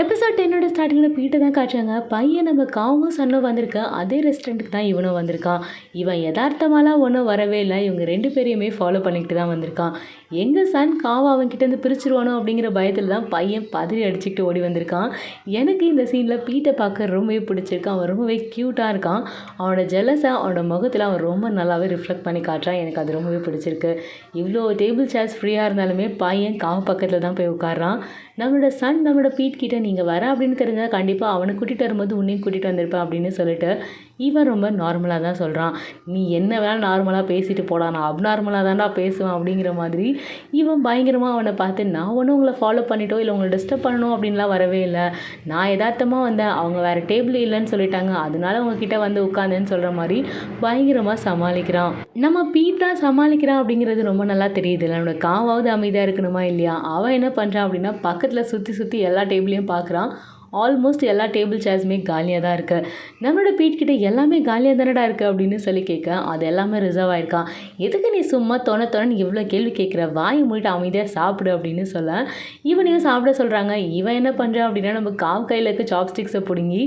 Episode 10 ஸ்டார்டிங்கில் பீட்டை தான் காட்டுறாங்க. பையன் நம்ம காவும் சன்னும் வந்திருக்கேன். அதே ரெஸ்டாரண்ட்டுக்கு தான் இவனும் வந்திருக்கான். இவன் யதார்த்தமாலாம் ஒன்றும் வரவே இல்லை. இவங்க 2 பேரையுமே ஃபாலோ பண்ணிக்கிட்டு தான் வந்திருக்கான். எங்கள் சன் காவை அவன்கிட்டேருந்து பிரிச்சிருவானோ அப்படிங்கிற பயத்தில் தான் பையன் பதறி அடிச்சுக்கிட்டு ஓடி வந்திருக்கான். எனக்கு இந்த சீனில் பீட்டை பார்க்க ரொம்பவே பிடிச்சிருக்கு. அவன் ரொம்பவே க்யூட்டாக இருக்கான். அவனோட ஜெலஸை அவனோட முகத்தில் அவன் ரொம்ப நல்லாவே ரிஃப்ளெக்ட் பண்ணி காட்டுறான். எனக்கு அது ரொம்பவே பிடிச்சிருக்கு. இவ்வளோ டேபிள் சேர்ஸ் ஃப்ரீயாக இருந்தாலுமே பையன் காவு பக்கத்தில் தான் போய் உட்காடுறான். நம்மளோட சன் நம்மளோட பீட் கிட்ட நீங்கள் வர அப்படின்னு தெரிஞ்சால் கண்டிப்பாக அவனை கூட்டிகிட்டு வரும்போது உன்னையும் கூட்டிகிட்டு வந்திருப்பேன் அப்படின்னு சொல்லிட்டு இவன் ரொம்ப நார்மலாக தான் சொல்கிறான். நீ என்ன வேணால் நார்மலாக பேசிட்டு போடா, நான் அப்நார்மலாக தான்டா பேசுவேன் அப்படிங்கிற மாதிரி இவன் பயங்கரமாக அவனை பார்த்து, நான் ஒன்றும் உங்களை ஃபாலோ பண்ணிட்டோ இல்லை உங்களை டிஸ்டர்ப் பண்ணணும் அப்படின்லாம் வரவே இல்லை, நான் யதார்த்தமாக வந்தேன், அவங்க வேறு டேபிள் இல்லைன்னு சொல்லிட்டாங்க, அதனால உங்ககிட்ட வந்து உட்காந்தேன்னு சொல்கிற மாதிரி பயங்கரமாக சமாளிக்கிறான். நம்ம பீட் தான் சமாளிக்கிறான் அப்படிங்கிறது ரொம்ப நல்லா தெரியுது. என்னோட காவாவது அமைதியாக இருக்கணுமா இல்லையா? அவன் என்ன பண்ணுறான் அப்படின்னா பக்கத்தில் சுற்றி எல்லா டேபிளையும் பார்க்குறான். ஆல்மோஸ்ட் எல்லா டேபிள் சேர்ஸுமே காலியாக தான் இருக்குது. நம்மளோட பீட் கிட்ட எல்லாமே காலியாக தானடா இருக்குது அப்படின்னு சொல்லி கேட்க, அது எல்லாமே ரிசர்வ் ஆகிருக்கான். எதுக்கு நீ சும்மா தொணன்னு இவ்வளோ கேள்வி கேட்குற, வாயை மூடிட்டு அமைதியாக சாப்பிடு அப்படின்னு சொல்ல இவனையும் சாப்பிட சொல்கிறாங்க. இவன் என்ன பண்ணுறான் அப்படின்னா நம்ம காவ் கையில் இருக்க சாப்ஸ்டிக்ஸை பிடுங்கி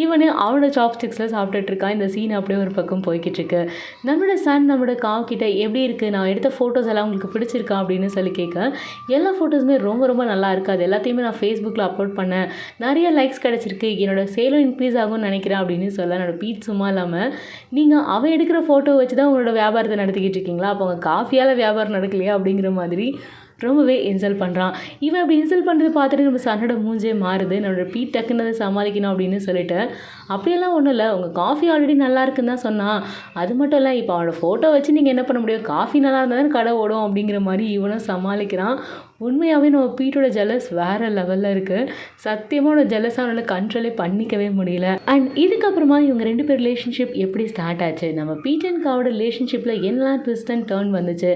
இவனு அவனோட சாப்ஸ்டிக்ஸில் சாப்பிட்டுட்ருக்கான். இந்த சீன் அப்படியே ஒரு பக்கம் போய்கிட்டு இருக்கு. நம்மளோட சன் நம்மளோட காவ் கிட்ட எப்படி இருக்குது, நான் எடுத்த ஃபோட்டோஸ் எல்லாம் உங்களுக்கு பிடிச்சிருக்கா அப்படின்னு சொல்லி கேட்க, எல்லா ஃபோட்டோஸுமே ரொம்ப ரொம்ப நல்லா இருக்குது, அது எல்லாத்தையுமே நான் ஃபேஸ்புக்கில் அப்லோட் பண்ணேன், நிறைய லைக்ஸ் கிடச்சிருக்கு, என்னோட சேலும் இன்க்ரீஸ் ஆகும்னு நினைக்கிறேன் அப்படின்னு சொல்ல, என்னோட பீட் சும்மா இல்லாமல் நீங்கள் அவன் எடுக்கிற ஃபோட்டோ வச்சு தான் உங்களோட வியாபாரத்தை நடத்திக்கிட்டு இருக்கீங்களா, அப்போ உங்கள் காஃபியால் வியாபாரம் நடக்கலையா அப்படிங்கிற மாதிரி ரொம்பவே இன்சல்ட் பண்ணுறான். இவன் அப்படி இன்சல்ட் பண்ணுறது பார்த்துட்டு நம்ம சன்னோட மூஞ்சே மாறுது. என்னோட பீட் டக்குன்னு சமாளிக்கணும் அப்படின்னு சொல்லிட்டு, அப்படியெல்லாம் ஒன்றும் இல்லை, உங்கள் காஃபி ஆல்ரெடி நல்லா இருக்குன்னு தான் சொன்னான், அது மட்டும் இல்லை இப்போ அவனோட ஃபோட்டோ வச்சு நீங்கள் என்ன பண்ண முடியும், காஃபி நல்லா இருந்தால் தான் கடை ஓடும் அப்படிங்கிற மாதிரி இவனும் சமாளிக்கிறான். உண்மையாகவே நம்ம பீட்டோட ஜெலஸ் வேறு லெவலில் இருக்குது. சத்தியமாக அவனோட ஜெலஸாக அவனால் கண்ட்ரோலே பண்ணிக்கவே முடியல. அண்ட் இதுக்கப்புறமா இவங்க 2 பேர் ரிலேஷன்ஷிப் எப்படி ஸ்டார்ட் ஆச்சு, நம்ம பீட் அண்ட் காவோட ரிலேஷன்ஷிப்பில் என்னெல்லாம் ட்விஸ்ட் அண்ட் டர்ன் வந்துச்சு,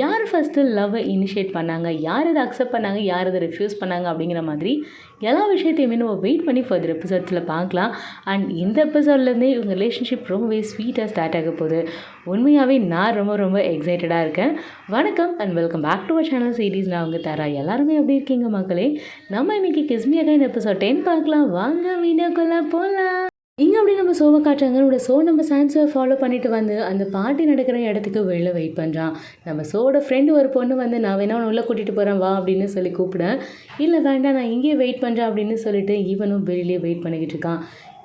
யார் ஃபஸ்ட்டு லவ்வை இனிஷியேட் பண்ணாங்க, யார் இதை அக்செப்ட் பண்ணாங்க, யார் இதை ரிஃப்யூஸ் பண்ணாங்க அப்படிங்கிற மாதிரி எல்லா விஷயத்தையுமே நம்ம வெயிட் பண்ணி ஃபர்தர் எபிசோட்ஸில் பார்க்கலாம். அண்ட் இந்த எபிசோட்லேருந்தே இவங்க ரிலேஷன்ஷிப் ரொம்பவே ஸ்வீட்டாக ஸ்டார்ட் ஆக போகுது. உண்மையாகவே நான் ரொம்ப ரொம்ப எக்ஸைட்டடாக இருக்கேன். வணக்கம் and welcome back to our channel series. நான் அவங்க தரா. எல்லாருமே எப்படி இருக்கீங்க மக்களே? நம்ம இன்றைக்கி கிஸ் மீ அகைன் எபிசோட் 10 பார்க்கலாம். வாங்க வீடியோக்குள்ளே போகலாம். இங்கே அப்படி நம்ம ஷோவை காட்டுறாங்க. நம்மளோட ஷோ நம்ம சயின்ஸை ஃபாலோ பண்ணிட்டு வந்து அந்த பார்ட்டி நடக்கிற இடத்துக்கு வெளில வெயிட் பண்ணுறான். நம்ம ஷோவோட ஃப்ரெண்டு ஒரு பொண்ணு வந்து, நான் வேணா அவனை உள்ளே கூட்டிகிட்டு போகிறேன் வா அப்படின்னு சொல்லி கூப்பிட, இல்லை வேண்டாம் நான் இங்கேயே வெயிட் பண்ணுறேன் அப்படின்னு சொல்லிட்டு இவனும் வெளியிலே வெயிட் பண்ணிக்கிட்டு இருக்கான்.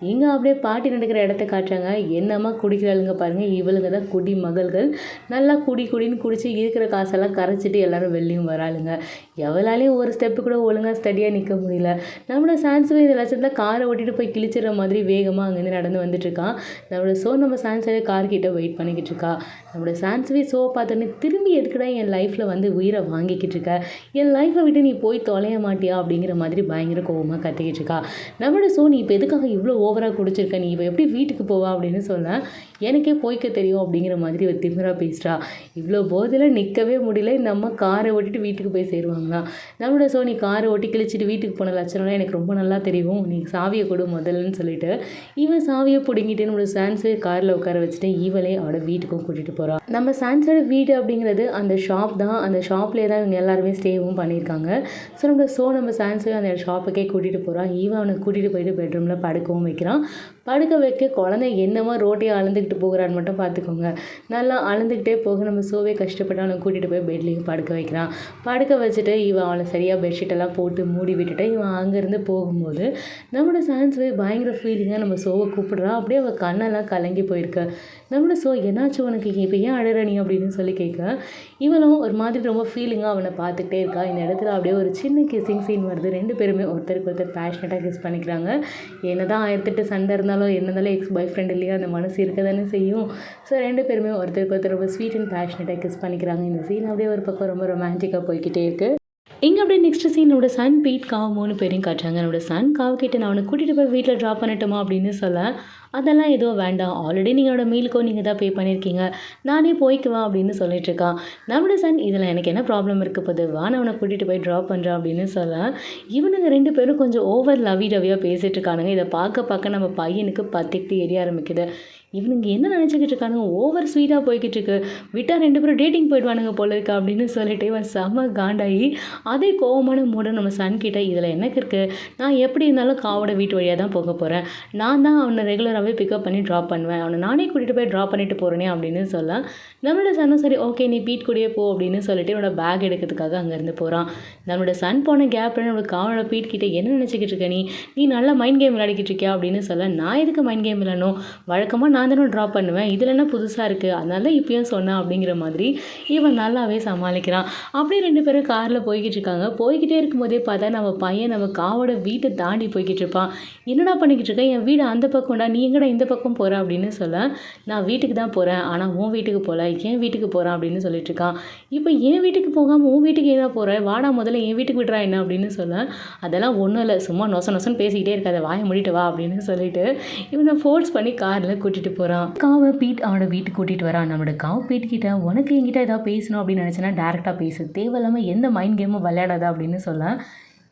இங்கே அப்படியே பாட்டி நடக்கிற இடத்த காட்டுறாங்க. என்னம்மா குடிக்கிறாளுங்க பாருங்கள், இவளுங்க தான் குடி மகள்கள். நல்லா குடின்னு குடித்து இருக்கிற காசெல்லாம் கரைச்சிட்டு எல்லோரும் வெளியும் வராளுங்க. எவளாலையும் ஒரு ஸ்டெப்பு கூட ஒழுங்காக ஸ்டடியாக நிற்க முடியல. நம்மளோட சான்ஸுவே இந்த லட்சத்தில் காரை ஓட்டிகிட்டு போய் கிழிச்சிடுற மாதிரி வேகமாக அங்கேருந்து நடந்து வந்துட்டுருக்கான். நம்மளோட ஷோ நம்ம சான்ஸாவே கார்கிட்ட வெயிட் பண்ணிக்கிட்டு இருக்கா. நம்மளோட சான்ஸுவே ஷோவை பார்த்தோன்னே திரும்பி எதுக்குடா என் லைஃப்பில் வந்து உயிரை வாங்கிக்கிட்டு இருக்க, என் லைஃப்பை விட்டு நீ போய் தொலைய மாட்டியா அப்படிங்கிற மாதிரி பயங்கர கோவமாக கத்திக்கிட்டு இருக்கா. நம்மளோட ஷோ நீ இப்போ எதுக்காக இவ்வளோ ஓவராக குடிச்சிருக்க, நீ இவ எப்படி வீட்டுக்கு போவா அப்படின்னு சொல்ல, எனக்கே போய்க்க தெரியும் அப்படிங்கிற மாதிரி ஒரு திமிரா பேசுகிறா. இவ்வளோ போதில் நிற்கவே முடியல. இந்த அம்மா காரை ஓட்டிட்டு வீட்டுக்கு போய் சேருவாங்களாம். நம்மளோட ஸோ நீ காரை ஓட்டி கிழிச்சிட்டு வீட்டுக்கு போன லட்சணம்லாம் எனக்கு ரொம்ப நல்லா தெரியும், நீ சாவியை கொடு முதல்லன்னு சொல்லிட்டு இவன் சாவியை பிடுங்கிட்டு நம்மளோட சான்ஸை காரில் உட்கார வச்சுட்டு இவளே அவளோட வீட்டுக்கும் கூட்டிகிட்டு போகிறான். நம்ம சான்ஸோட வீடு அப்படிங்கிறது அந்த ஷாப் தான். அந்த ஷாப்லேயே தான் இவங்க எல்லாருமே ஸ்டேவும் பண்ணியிருக்காங்க. ஸோ நம்ம சான்ஸை அந்த ஷாப்புக்கே கூட்டிகிட்டு போகிறான். இவன் அவனை கூட்டிகிட்டு போயிட்டு பெட்ரூமில் படுக்கவும் வைக்கிறான். படுக்க வைக்க குழந்தை என்னமோ ரோட்டையை அழுந்துக்கிட்டு போகிறான்னு மட்டும் பார்த்துக்கோங்க. நல்லா அழுந்துக்கிட்டே போக நம்ம ஷோவே கஷ்டப்பட்டு அவனை கூட்டிகிட்டு போய் பெட்லேயும் படுக்க வைக்கிறான். படுக்க வச்சுட்டு இவன் அவனை சரியாக பெட்ஷீட்டெல்லாம் போட்டு மூடி விட்டுட்டு இவன் அங்கேருந்து போகும்போது நம்மளோட சான்ஸ்வே பயங்கர ஃபீலிங்காக நம்ம ஷோவை கூப்பிடுறான். அப்படியே அவள் கண்ணெல்லாம் கலங்கி போயிருக்கு. நம்மளோட ஷோ என்னாச்சு உனக்கு, இப்போ ஏன் அழற நீ அப்படின்னு சொல்லி கேட்க, இவளும் ஒரு மாதிரி ரொம்ப ஃபீலிங்காக அவனை பார்த்துக்கிட்டே இருக்கா. இந்த இடத்துல அப்படியே ஒரு சின்ன கிஸ்ஸிங் சீன் வருது. 2 பேருமே ஒருத்தருக்கு ஒருத்தர் பேஷனட்டாக கிஸ் பண்ணிக்கிறாங்க. என்னதான் 1008 சண்டை இருந்தாலும் என்ன இருந்தாலும் எக்ஸ் பாய் ஃப்ரெண்ட் இல்லையா, அந்த மனசு இருக்க தானே செய்யும். ஸோ 2 பேருமே ஒருத்தருக்கு ஒருத்தர் ரொம்ப ஸ்வீட் அண்ட் பேஷனட்டாக கிஸ் பண்ணிக்கிறாங்க. இந்த சீன் அப்படியே ஒரு பக்கம் ரொம்ப ரொமான்டிக்காக போய்கிட்டே இருக்குது. இங்கே அப்படியே நெக்ஸ்ட் சீன் நம்மளோட சன் பீட் காவ் 3 பேரையும் காட்டுறாங்க. நம்மளோட சன் காவ் கிட்ட நான் அவனை கூட்டிகிட்டு போய் வீட்டில் ட்ராப் பண்ணட்டுமா அப்படின்னு சொல்ல, அதெல்லாம் எதுவும் வேண்டாம், ஆல்ரெடி நீங்களோட மீலுக்கோ நீங்கள் தான் பே பண்ணியிருக்கீங்க, நானே போய்க்குவேன் அப்படின்னு சொல்லிட்டு இருக்கான். நம்மளோட சன் இதில் எனக்கு என்ன ப்ராப்ளம் இருக்க போது, வான் அவனை கூட்டிகிட்டு போய் ட்ராப் பண்ணுறான் அப்படின்னு சொல்ல, இவனுங்க 2 பேரும் கொஞ்சம் ஓவர் லவியாக பேசிகிட்டு இருக்கானுங்க. இதை பார்க்க நம்ம பையனுக்கு பத்திக்கிட்டு எரிய ஆரம்பிக்குது. இவனுங்க என்ன நினச்சிக்கிட்டு இருக்கானுங்க, ஓவர் ஸ்வீட்டாக போய்கிட்டு இருக்கு, விட்டால் 2 பேரும் டேட்டிங் போயிடுவானுங்க போல இருக்கா அப்படின்னு சொல்லிட்டு இவன் செம்ம காண்டாகி அதே கோவமான மூட நம்ம சன் கிட்ட இதில் எனக்கு இருக்குது, நான் எப்படி இருந்தாலும் காவோட வீட்டு வழியாக தான் போக போகிறேன், நான் தான் அவனை ரெகுலராகவே பிக்கப் பண்ணி ட்ராப் பண்ணுவேன், அவனை நானே கூட்டிகிட்டு போய் ட்ராப் பண்ணிட்டு போகிறேனே அப்படின்னு சொல்ல நம்மளோட சன்னும் சரி ஓகே நீ பீட் கூடயே போ அப்படின்னு சொல்லிட்டு என்னோட பேக் எடுக்கிறதுக்காக அங்கேருந்து போகிறான். நம்மளோட சன் போன கேப்பில் நம்மளோட காவனோட பீட் கிட்ட என்ன நினச்சிக்கிட்டு இருக்க நீ நல்லா மைண்ட் கேம் விளையாடிக்கிட்டு இருக்கியா அப்படின்னு சொல்ல நான் எதுக்கு மைண்ட் கேம் விளையாடணும், வழக்கமாக நான் தானே ட்ராப் பண்ணுவேன், இதில் என்ன புதுசாக இருக்குது, அதனால தான் இப்பயும் சொன்னேன் அப்படிங்கிற மாதிரி இவன் நல்லாவே சமாளிக்கிறான். அப்படியே 2 பேரும் காரில் போய்கிட்டு இருக்காங்க. போய்கிட்டே இருக்கும்போதே பார்த்தா நம்ம பையன் நம்ம காவோட வீட்டை தாண்டி போய்கிட்டு இருப்பான். என்னடா பண்ணிக்கிட்டு இருக்கேன், என் வீடு அந்த பக்கம்டா, நீ எங்கடா இந்த பக்கம் போகிற அப்படின்னு சொல்ல நான் வீட்டுக்கு தான் போகிறேன், ஆனால் உன் வீட்டுக்கு போகல, என் வீட்டுக்கு போகிறேன் அப்படின்னு சொல்லிட்டு இருக்கான். இப்போ என் வீட்டுக்கு போகாமல் உன் வீட்டுக்கு என்ன போகிறேன், வாடா முதல்ல என் வீட்டுக்கு விடுறா என்ன அப்படின்னு சொல்ல அதெல்லாம் ஒன்றும் இல்லை, சும்மா நொசன்னு பேசிக்கிட்டே இருக்காத, வாயை மூடிட்டு வா அப்படின்னு சொல்லிட்டு இவனை ஃபோர்ஸ் பண்ணி காரில் கூட்டிகிட்டு போகிறான். காவை பீட் அவனோட வீட்டுக்கு கூட்டிகிட்டு வரான். நம்மளோட காவ் பீட் கிட்ட உனக்கு என்கிட்ட ஏதாவது பேசணும் அப்படின்னு நினச்சேன்னா டேரெக்டாக பேசு, தேவையில்லாமல் எந்த மைண்ட் கேமும் விளையாடாத அப்படின்னு சொல்ல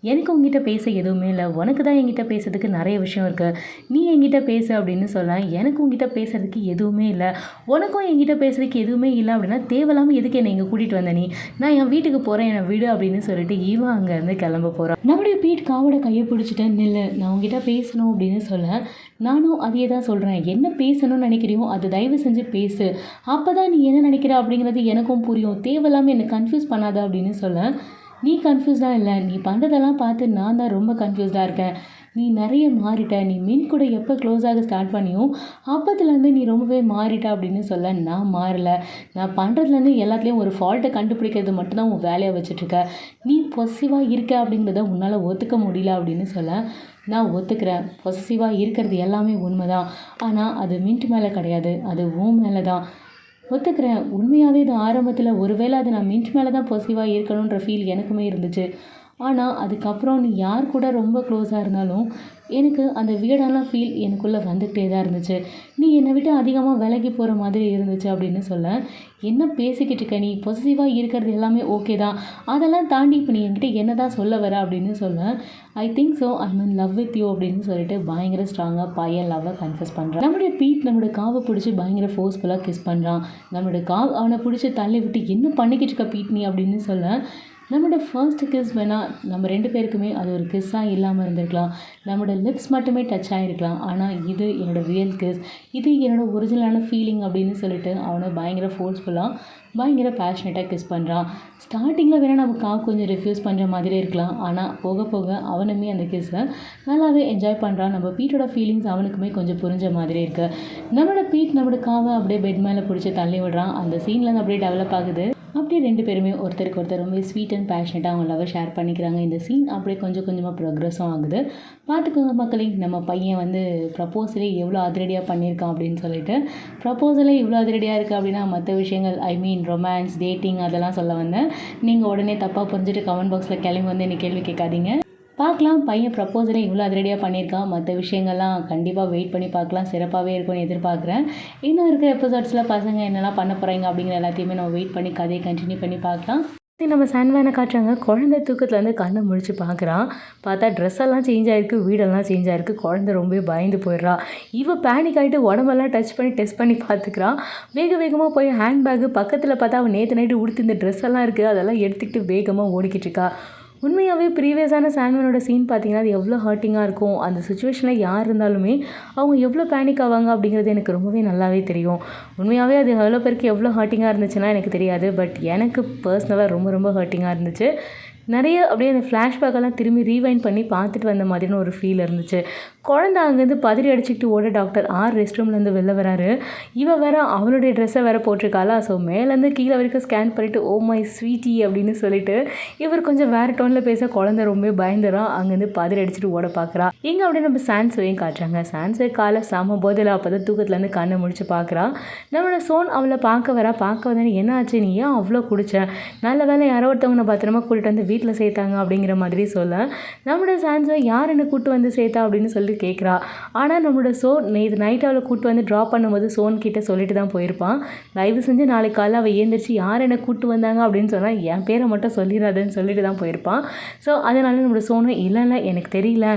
எனக்கு உங்ககிட்ட பேச எதுவுமே இல்லை, உனக்கு தான் என்கிட்ட பேசுறதுக்கு நிறைய விஷயம் இருக்குது, நீ என்கிட்ட பேசு அப்படின்னு சொல்ல எனக்கு உங்ககிட்ட பேசுறதுக்கு எதுவுமே இல்லை, உனக்கும் என்கிட்ட பேசுறதுக்கு எதுவுமே இல்லை அப்படின்னா தேவையில்லாமல் எதுக்கு என்னை இங்கே கூட்டிகிட்டு வந்த நீ, நான் என் வீட்டுக்கு போகிறேன் என்னை விடு அப்படின்னு சொல்லிட்டு இவன் அங்கேருந்து கிளம்ப போகிறான். நம்முடைய பீட் காவோட கையை பிடிச்சிட்டு நில்லு, நான் உங்ககிட்ட பேசணும் அப்படின்னு சொல்ல நானும் அதையே தான் சொல்கிறேன், என்ன பேசணும்னு நினைக்கிறியோ அது தயவு செஞ்சு பேசு, அப்போ தான் நீ என்ன நினைக்கிற அப்படிங்கிறது எனக்கும் புரியும், தேவையில்லாமல் என்னை கன்ஃபியூஸ் பண்ணாத அப்படின்னு சொல்ல நீ கன்ஃபியூஸ்டாக இல்லை, நீ பண்ணுறதெல்லாம் பார்த்து நான் தான் ரொம்ப கன்ஃபியூஸ்டாக இருக்கேன், நீ நிறைய மாறிட்ட, நீ மின் கூட எப்போ க்ளோஸ் ஆக ஸ்டார்ட் பண்ணியோ அப்போத்துலேருந்து நீ ரொம்பவே மாறிட்ட அப்படின்னு சொல்ல நான் மாறலை, நான் பண்ணுறதுலேருந்து எல்லாத்துலேயும் ஒரு ஃபால்ட்டை கண்டுபிடிக்கிறது மட்டும்தான் உன் வேலையை வச்சுட்ருக்க, நீ பொசிட்டிவாக இருக்க அப்படிங்கிறத உன்னால் ஒத்துக்க முடியல அப்படின்னு சொல்ல நான் ஒத்துக்கிறேன், பொசிட்டிவாக இருக்கிறது எல்லாமே உண்மை தான், ஆனால் அது மின்ட் மேலே கிடையாது, அது உன் மேலே தான், ஒத்துக்கிறேன், உண்மையாகவே இது ஆரம்பத்தில் ஒருவேளை அது நான் மின்ட் மேலே தான் பொசிட்டிவாக இருக்கணுன்ற ஃபீல் எனக்குமே இருந்துச்சு, ஆனால் அதுக்கப்புறம் நீ யார் கூட ரொம்ப க்ளோஸாக இருந்தாலும் எனக்கு அந்த வீடான ஃபீல் எனக்குள்ளே வந்துக்கிட்டே தான் இருந்துச்சு, நீ என்னை விட்டு அதிகமாக விலகி போகிற மாதிரி இருந்துச்சு அப்படின்னு சொல்ல என்ன பேசிக்கிட்டு இருக்க, நீ பொசிட்டிவாக இருக்கிறது எல்லாமே ஓகே தான், அதெல்லாம் தாண்டி இப்போ நீ என்கிட்ட என்ன தான் சொல்ல வர அப்படின்னு சொல்ல I think so I mean love with you அப்படின்னு சொல்லிட்டு பயங்கர ஸ்ட்ராங்காக பையன் லவ்வை கன்ஃபஸ் பண்ணுறான். நம்மளுடைய பீட் நம்மளோட காவை பிடிச்சி பயங்கர ஃபோர்ஸ்ஃபுல்லாக கிஸ் பண்ணுறான். நம்மளோட காவ் அவனை பிடிச்சி தள்ளி விட்டு என்ன பண்ணிக்கிட்டு இருக்க பீட் நீ அப்படின்னு சொல்ல நம்மளோட ஃபர்ஸ்ட் கிஸ் வேணால் நம்ம 2 பேருக்குமே அது ஒரு கிஸ்ஸாக இல்லாமல் இருந்திருக்கலாம், நம்மளோட லிப்ஸ் மட்டுமே டச் ஆகிருக்கலாம், ஆனால் இது என்னோடய ரியல் கிஸ், இது என்னோடய ஒரிஜினலான ஃபீலிங் அப்படின்னு சொல்லிட்டு அவனை பயங்கர ஃபோர்ஸ்ஃபுல்லாக பயங்கர பேஷனேட்டாக கிஸ் பண்ணுறான். ஸ்டார்டிங்கில் வேணால் நம்ம காவ் கொஞ்சம் ரெஃப்யூஸ் பண்ணுற மாதிரி இருக்கலாம், ஆனால் போக போக அவனுமே அந்த கிஸ்ஸை நல்லாவே என்ஜாய் பண்ணுறான். நம்ம பீட்டோட ஃபீலிங்ஸ் அவனுக்குமே கொஞ்சம் புரிஞ்ச மாதிரி இருக்குது. நம்மளோட பீட் நம்மளோட காவை அப்படியே பெட் மேலே பிடிச்சி தள்ளி விடுறான். அந்த சீன்லேருந்து அப்படியே டெவலப் ஆகுது. அப்படியே 2 பேருமே ஒருத்தருக்கு ஒருத்தர் ரொம்ப ஸ்வீட் அண்ட் பேஷனேட்டாக அவங்க லவ்வை ஷேர் பண்ணிக்கிறாங்க. இந்த சீன் அப்படியே கொஞ்சம் கொஞ்சமாக ப்ரோக்ரஸும் ஆகுது. பார்த்துக்கோங்க மக்களே, நம்ம பையன் வந்து ப்ரப்போசலே எவ்வளோ அதிரடியாக பண்ணியிருக்கான் அப்படின்னு சொல்லிட்டு. ப்ரப்போசலே இவ்வளோ அதிரடியாக இருக்குது அப்படின்னா மற்ற விஷயங்கள் ஐ மீன் ரொமான்ஸ், டேட்டிங் அதெல்லாம் சொல்ல வந்தேன். நீங்கள் உடனே தப்பாக புரிஞ்சுட்டு கமெண்ட் பாக்ஸில் கிளம்பி வந்து என்னை கேள்வி கேட்காதீங்க. பார்க்கலாம், பையன் ப்ரப்போசலே இவ்வளோ அதிரடியாக பண்ணியிருக்கான். மற்ற விஷயங்கள்லாம் கண்டிப்பாக வெயிட் பண்ணி பார்க்கலாம், சிறப்பாகவே இருக்கும்னு எதிர்பார்க்குறேன். இன்னும் இருக்கிற எபிசோட்ஸில் பசங்க என்னெல்லாம் பண்ண போகிறாங்க அப்படிங்கிற எல்லாத்தையுமே நம்ம வெயிட் பண்ணி கதையை கண்டினியூ பண்ணி பார்க்கலாம். நம்ம சன்வேனை காட்டுறாங்க. குழந்தை தூக்கத்துலேருந்து கண்ணை முழிச்சு பார்க்குறான். பார்த்தா ட்ரெஸ் எல்லாம் சேஞ்ச் ஆகிருக்கு, வீடெல்லாம் சேஞ்ச் ஆகிருக்கு. குழந்தை ரொம்ப பயந்து போயிடுறா. இவன் பேனிக் ஆகிட்டு உடம்பெல்லாம் டச் பண்ணி டெஸ்ட் பண்ணி பார்த்துக்கிறான். வேகமாக போய் ஹேண்ட்பேக்கு பக்கத்தில் பார்த்தா அவன் நேற்று நைட்டு உடுத்து இந்த ட்ரெஸ் எல்லாம் இருக்குது, அதெல்லாம் எடுத்துக்கிட்டு வேகமாக ஓடிக்கிட்டு இருக்கா. உண்மையாகவே ப்ரீவியஸான சான்வனோட சீன் பார்த்திங்கன்னா அது எவ்வளோ ஹர்ட்டிங்காக இருக்கும். அந்த சுச்சுவேஷனில் யார் இருந்தாலுமே அவங்க எவ்வளோ பேனிக் ஆவாங்க அப்படிங்கிறது எனக்கு ரொம்பவே நல்லாவே தெரியும். உண்மையாகவே அது எவ்வளோ பேருக்கு எவ்வளோ ஹர்ட்டிங்காக இருந்துச்சுன்னா எனக்கு தெரியாது. பட் எனக்கு பர்சனலாக ரொம்ப ரொம்ப ஹர்ட்டிங்காக இருந்துச்சு. நிறைய அப்படியே அந்த ஃப்ளாஷ்பேக்கெல்லாம் திரும்பி ரீவைண்ட் பண்ணி பார்த்துட்டு வந்த மாதிரின்னு ஒரு ஃபீல் இருந்துச்சு. குழந்தை அங்கேருந்து பதறி அடிச்சுக்கிட்டு ஓட டாக்டர் ரெஸ்ட் ரூம்லேருந்து வெளில வராரு. இவன் வேற அவளுடைய ட்ரெஸ்ஸை வேற போட்டிருக்காளா. ஸோ மேலேருந்து கீழே வரைக்கும் ஸ்கேன் பண்ணிவிட்டு ஓ மை ஸ்வீட்டி அப்படின்னு சொல்லிட்டு இவர் கொஞ்சம் வேறு டோனில் பேச குழந்தை ரொம்ப பயந்துறான். அங்கேருந்து பதறி அடிச்சுட்டு ஓட பார்க்குறா. இங்கே அப்படியே நம்ம சான்ஸ்வையும் காட்டுறாங்க. சான்ஸ்வை காலை செம போதில் அப்போ தான் தூக்கத்துலேருந்து கண்ணை முடிச்சு பார்க்குறா. நம்மளோட சோன் அவளை பார்க்க வந்தானே என்ன ஆச்சு, நீ ஏன் அவ்வளோ குடிச்ச, நல்ல வேலை யாரோ ஒருத்தவங்க பத்திரமா கூட்டிகிட்டு வந்து வீட்டில் சேர்த்தாங்க அப்படிங்கிற மாதிரி சொல்ல நம்மளோட சான்ஸ்வை யார் என்னை கூப்பிட்டு வந்து சேர்த்தா அப்படின்னு சொல்லி கேட்குறா. ஆனால் நம்மளோட சோன் நேற்று நைட் அவளை கூப்பிட்டு வந்து ட்ராப் பண்ணும்போது சோன் கிட்ட சொல்லிட்டு தான் போயிருப்பான். தயவு செஞ்சு நாளைக்கு காலையில் அவள் ஏந்திரிச்சு யார் என்னை கூப்பிட்டு வந்தாங்க அப்படின்னு சொன்னால் என் பேரை மட்டும் சொல்லிடாதுன்னு சொல்லிட்டு தான் போயிருப்பான். ஸோ அதனால நம்மளோட சோனும் இல்லை எனக்கு தெரியல,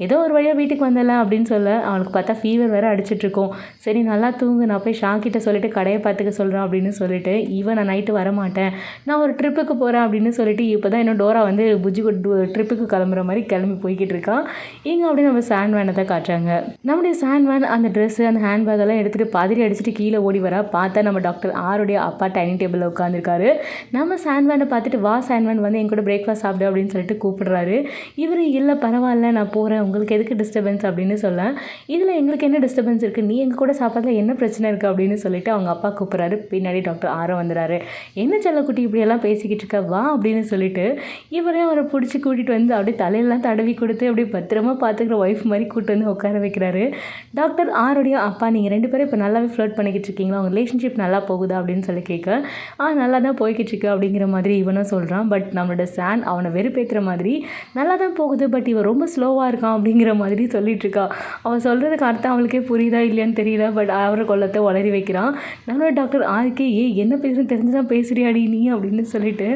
ஏதோ ஒரு வழியாக வீட்டுக்கு வந்தல அப்படின்னு சொல்ல அவளுக்கு பார்த்தா ஃபீவர் வேறு அடிச்சிட்ருக்கோம். சரி நல்லா தூங்கு, நான் போய் ஷாக்கிட்ட சொல்லிட்டு கடையை பார்த்துக்க சொல்கிறேன் அப்படின்னு சொல்லிட்டு இவன் நான் நைட்டு வரமாட்டேன், நான் ஒரு ட்ரிப்புக்கு போகிறேன் அப்படின்னு சொல்லிட்டு இப்போ தான் இன்னும் டோரா வந்து ட்ரிப்புக்கு கிளம்புற மாதிரி கிளம்பி போய்கிட்டு இருக்கான். இங்கே அப்படியே நம்ம சாண்ட் வேனை தான் காட்டுறாங்க. நம்முடைய சாண்ட் வேன் அந்த ட்ரெஸ்ஸு அந்த ஹேண்ட்பேக் எல்லாம் எடுத்துகிட்டு பதறி அடிச்சுட்டு கீழே ஓடி வரா. பார்த்தா நம்ம டாக்டர் ஆருடைய அப்பா டைனிங் டேபிளில் உட்காந்துருக்காரு. நம்ம சாண்ட் வேனை பார்த்துட்டு வா சாண்ட் வேன் வந்து என் கூட பிரேக்ஃபாஸ்ட் சாப்பிடு அப்படின்னு சொல்லிட்டு கூப்பிடுறாரு. இவர் இல்லை பரவாயில்ல நான் போகிறேன், உங்களுக்கு எதுக்கு டிஸ்டர்பன்ஸ் அப்படின்னு சொல்ல, இதில் எங்களுக்கு என்ன டிஸ்டர்பன்ஸ் இருக்குது, நீ எங்கள் கூட சாப்பிட்றதுல என்ன பிரச்சனை இருக்குது அப்படின்னு சொல்லிட்டு அவங்க அப்பா கூப்பிட்றாரு. பின்னாடி டாக்டர் ஆரம் வந்துடுறாரு. என்ன செல்லக்குட்டி இப்படியெல்லாம் பேசிக்கிட்டு இருக்க வா அப்படின்னு சொல்லிட்டு இவரே அவரை பிடிச்சி கூட்டிகிட்டு வந்து அப்படியே தலையெல்லாம் தடவி கொடுத்து அப்படியே பத்திரமா பார்த்துக்கிற ஒய்ஃப் மாதிரி கூப்பிட்டு வந்து உட்கார வைக்கிறாரு. டாக்டர் ஆருடைய அப்பா நீங்கள் 2 பேரும் இப்போ நல்லாவே ஃப்ளர்ட் பண்ணிக்கிட்டு இருக்கீங்களா, உங்கள் ரிலேஷன்ஷிப் நல்லா போகுதா அப்படின்னு சொல்லி கேட்க, நல்லா தான் போய்கிட்டு இருக்கு அப்படிங்கிற மாதிரி இவனும் சொல்கிறான். பட் நம்மளோட சான் அவனை வெறுப்பேற்றுற மாதிரி நல்லா தான் போகுது, பட் இவன் ரொம்ப ஸ்லோவாக இருக்கான் அப்படிங்கிற மாதிரி சொல்லிட்டு இருக்கா. அவன் சொல்கிறதுக்கு அர்த்தம் அவளுக்கே புரியுதா இல்லையான்னு தெரியல. பட் அவரை கொள்ளத்தை உளறி வைக்கிறான். நம்மளோட டாக்டர் ஆருக்கே என்ன பேசுன்னு தெரிஞ்சுதான் பேசுறியாடி நீ அப்படின்னு சொல்லிட்டு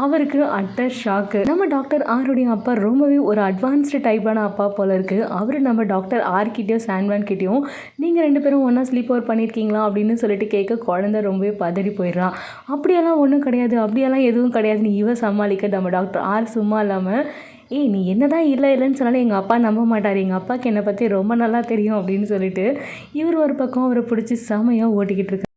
அவருக்கு அட்டர் ஷாக்கு. நம்ம டாக்டர் ஆருடைய அப்பா ரொம்பவே ஒரு அட்வான்ஸ்டு டைப்பான அப்பா போல இருக்குது. அவர் நம்ம டாக்டர் ஆர்கிட்டையும் சாண்ட்வான் கிட்டேயும் நீங்கள் 2 பேரும் ஒன்றா ஸ்லீப் ஓவர் பண்ணியிருக்கீங்களா அப்படின்னு சொல்லிட்டு கேட்க குழந்தை ரொம்பவே பதறி போயிடுறான். அப்படியெல்லாம் ஒன்றும் கிடையாது, அப்படியெல்லாம் எதுவும் கிடையாதுன்னு இவ சமாளிக்க நம்ம டாக்டர் ஆர் சும்மா இல்லாமல் நீ என்ன தான் இல்லைன்னு சொன்னாலும் எங்கள் அப்பா நம்ப மாட்டார், எங்கள் அப்பாவுக்கு என்னை பற்றி ரொம்ப நல்லா தெரியும் அப்படின்னு சொல்லிட்டு இவர் ஒரு பக்கம் அவரை பிடிச்சி செமையாக ஓட்டிக்கிட்டு இருக்காரு.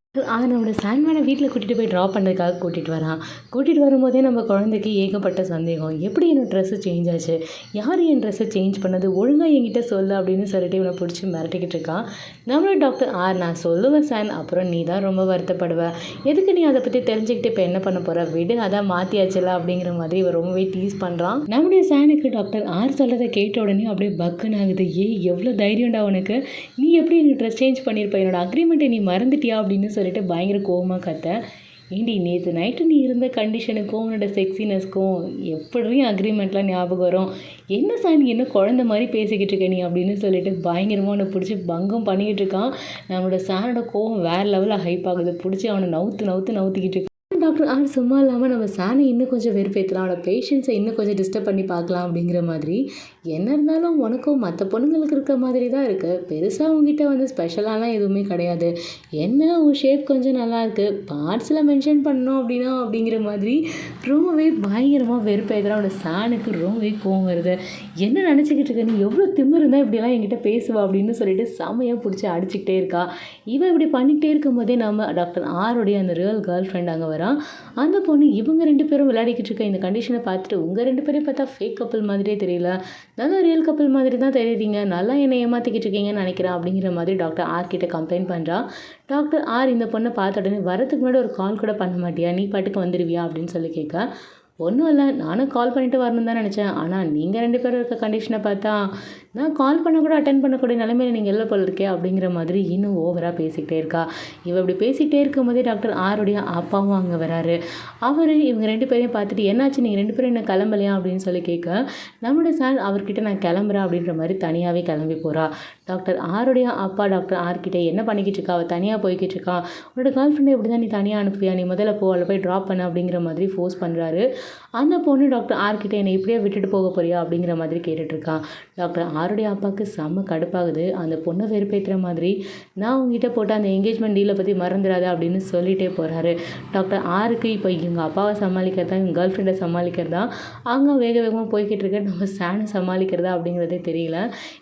நம்மளோட சாண்ட்மேனை வீட்டில் கூட்டிகிட்டு போய் ட்ராப் பண்ணுறதுக்காக கூட்டிகிட்டு வரான். கூட்டிகிட்டு வரும்போதே நம்ம குழந்தைக்கு ஏகப்பட்ட சந்தேகம், எப்படி என்னோடய ட்ரெஸ்ஸு சேஞ்ச் ஆச்சு, யார் என் ட்ரெஸ்ஸை சேஞ்ச் பண்ணது, ஒழுங்காக என்கிட்ட சொல்லு அப்படின்னு சொல்லிட்டு இவனை பிடிச்சி மிரட்டிக்கிட்டு இருக்கான். நம்மளோட டாக்டர் நான் சொல்லுவேன் சான், அப்புறம் நீ தான் ரொம்ப வருத்தப்படுவ, எதுக்கு நீ அதை பற்றி தெரிஞ்சுக்கிட்டு இப்போ என்ன பண்ண போகிற, விடு அதான் மாற்றியாச்சுல அப்படிங்கிற மாதிரி இவன் ரொம்பவே டீஸ் பண்ணுறான். நம்முடைய சானுக்கு டாக்டர் ஆர் சொல்கிறத கேட்ட உடனே அப்படியே பக்குன்னு ஆகுது. எவ்வளோ தைரியம்டா உனக்கு, நீ எப்படி எனக்கு ட்ரெஸ் சேஞ்ச் பண்ணியிருப்ப, என்னோட அக்ரிமெண்ட்டை நீ மறந்துட்டியா அப்படின்னு சொல்லிட்டு பயங்கர கோவமாக கத்த. ஏண்டி நேற்று நைட்டு நீ இருந்த கண்டிஷனுக்கும் உன்னோட செக்ஸினஸ்க்கும் எப்படி அக்ரிமெண்ட்லாம் ஞாபகம் வரும், என்ன சார் நீ என்ன குழந்த மாதிரி பேசிக்கிட்டு இருக்க நீ அப்படின்னு சொல்லிட்டு பயங்கரமாக அவனை பிடிச்சி பங்கம் பண்ணிக்கிட்டு இருக்கான். நம்மளோட சாரோட கோவம் வேறு லெவலில் ஹைப் ஆகுது. பிடிச்சி அவனை நவுத்திக்கிட்டு இருக்கான். டாக்டர் ஆர் சும்மா இல்லாமல் நம்ம சானை இன்னும் கொஞ்சம் வெறுப்பேற்றலாம், அவனோட பேஷண்ட்ஸை இன்னும் கொஞ்சம் டிஸ்டர்ப் பண்ணி பார்க்கலாம் அப்படிங்கிற மாதிரி. என்ன இருந்தாலும் உனக்கும் மற்ற பொண்ணுங்களுக்கு இருக்க மாதிரி தான் இருக்குது, பெருசாக உங்ககிட்ட வந்து ஸ்பெஷலாலாம் எதுவுமே கிடையாது, என்ன உன் ஷேப் கொஞ்சம் நல்லாயிருக்கு, பார்ட்ஸில் மென்ஷன் பண்ணோம் அப்படின்னா அப்படிங்கிற மாதிரி ரொம்பவே பயங்கரமாக வெறுப்பேற்றுறான். அவனோட சானுக்கு ரொம்பவே கோவம் வருது. என்ன நினச்சிக்கிட்டு இருக்க, நீ எவ்வளோ திமிரு இருந்தால் இப்படிலாம் என்கிட்ட பேசுவா அப்படின்னு சொல்லிட்டு செமையாக பிடிச்சி அடிச்சுக்கிட்டே இருக்கா. இவன் இப்படி பண்ணிக்கிட்டே இருக்கும்போதே நம்ம டாக்டர் ஆருடைய அந்த ரியல் கேர்ள் ஃப்ரெண்ட் அங்கே வரா. அந்த பொண்ணு இவங்க 2 பேரும் விளையாடிக்கிட்டு இருக்க இந்த கண்டிஷனை பார்த்துட்டு உங்கள் 2 பேரையும் பார்த்தா ஃபேக் கப்பல் மாதிரியே தெரியல, நல்லா ரியல் கப்பல் மாதிரி தான் தெரியுறீங்க, நல்லா என்னை ஏமாற்றிக்கிட்டு இருக்கீங்கன்னு நினைக்கிறேன் அப்படிங்கிற மாதிரி டாக்டர் ஆர் கிட்ட கம்ப்ளைண்ட் பண்ணுறா. டாக்டர் ஆர் இந்த பொண்ணை பார்த்த உடனே வரதுக்கு முன்னாடி ஒரு கால் கூட பண்ண மாட்டியா, நீ பாட்டுக்கு வந்துடுவியா அப்படின்னு சொல்லி கேட்க, ஒன்றும் இல்லை நானும் கால் பண்ணிவிட்டு வரணும் தான் நினச்சேன், ஆனால் நீங்கள் 2 பேரும் இருக்க கண்டிஷனை பார்த்தா நான் கால் பண்ண கூட அட்டென்ட் பண்ணக்கூடிய நிலைமையில் நீங்கள் எல்லாம் போல் இருக்கே அப்படிங்கிற மாதிரி இன்னும் ஓவராக பேசிக்கிட்டே இருக்கா. இவள் இப்படி பேசிக்கிட்டே இருக்கும்போதே டாக்டர் ஆருடைய அப்பாவும் அங்கே வராரு. அவர் இவங்க 2 பேரையும் பார்த்துட்டு என்னாச்சு நீங்கள் 2 பேரும் என்ன கிளம்பலையா அப்படின்னு சொல்லி கேட்க, நம்மளோட சார் அவர்கிட்ட நான் கிளம்புறேன் அப்படின்ற மாதிரி தனியாகவே கிளம்பி போகிறா. டாக்டர் ஆருடைய அப்பா டாக்டர் ஆர்கிட்ட என்ன பண்ணிக்கிட்டு இருக்கா, அவள் தனியாக போய்கிட்டு இருக்கா, உன்னோட கேர்ள் ஃப்ரெண்டை எப்படி தான் நீ தனியாக அனுப்புவியா, நீ முதல்ல போ, அவளை போய் ட்ராப் பண்ண அப்படிங்கிற மாதிரி ஃபோர்ஸ் பண்ணுறாரு. அந்த பொண்ணு டாக்டர் ஆர்கிட்ட என்னை இப்படியே விட்டுட்டு போக போறியா அப்படிங்கிற மாதிரி கேட்டுட்ருக்கான். டாக்டர் ஆருடைய அப்பாவுக்கு செம்ம கடுப்பாகுது. அந்த பொண்ணை வெறுப்பேற்றுற மாதிரி நான் உங்ககிட்ட போட்ட அந்த என்கேஜ்மெண்ட் டீலை பற்றி மறந்துடாத அப்படின்னு சொல்லிகிட்டே போகிறாரு. டாக்டர் ஆருக்கு இப்போ இவங்க அப்பாவை சமாளிக்கிறதா இவங்க கேர்ள் ஃப்ரெண்டை சமாளிக்கிறதா அங்கே வேகமாக போய்கிட்டு இருக்க நம்ம சானை சமாளிக்கிறதா அப்படிங்கிறதே தெரியல.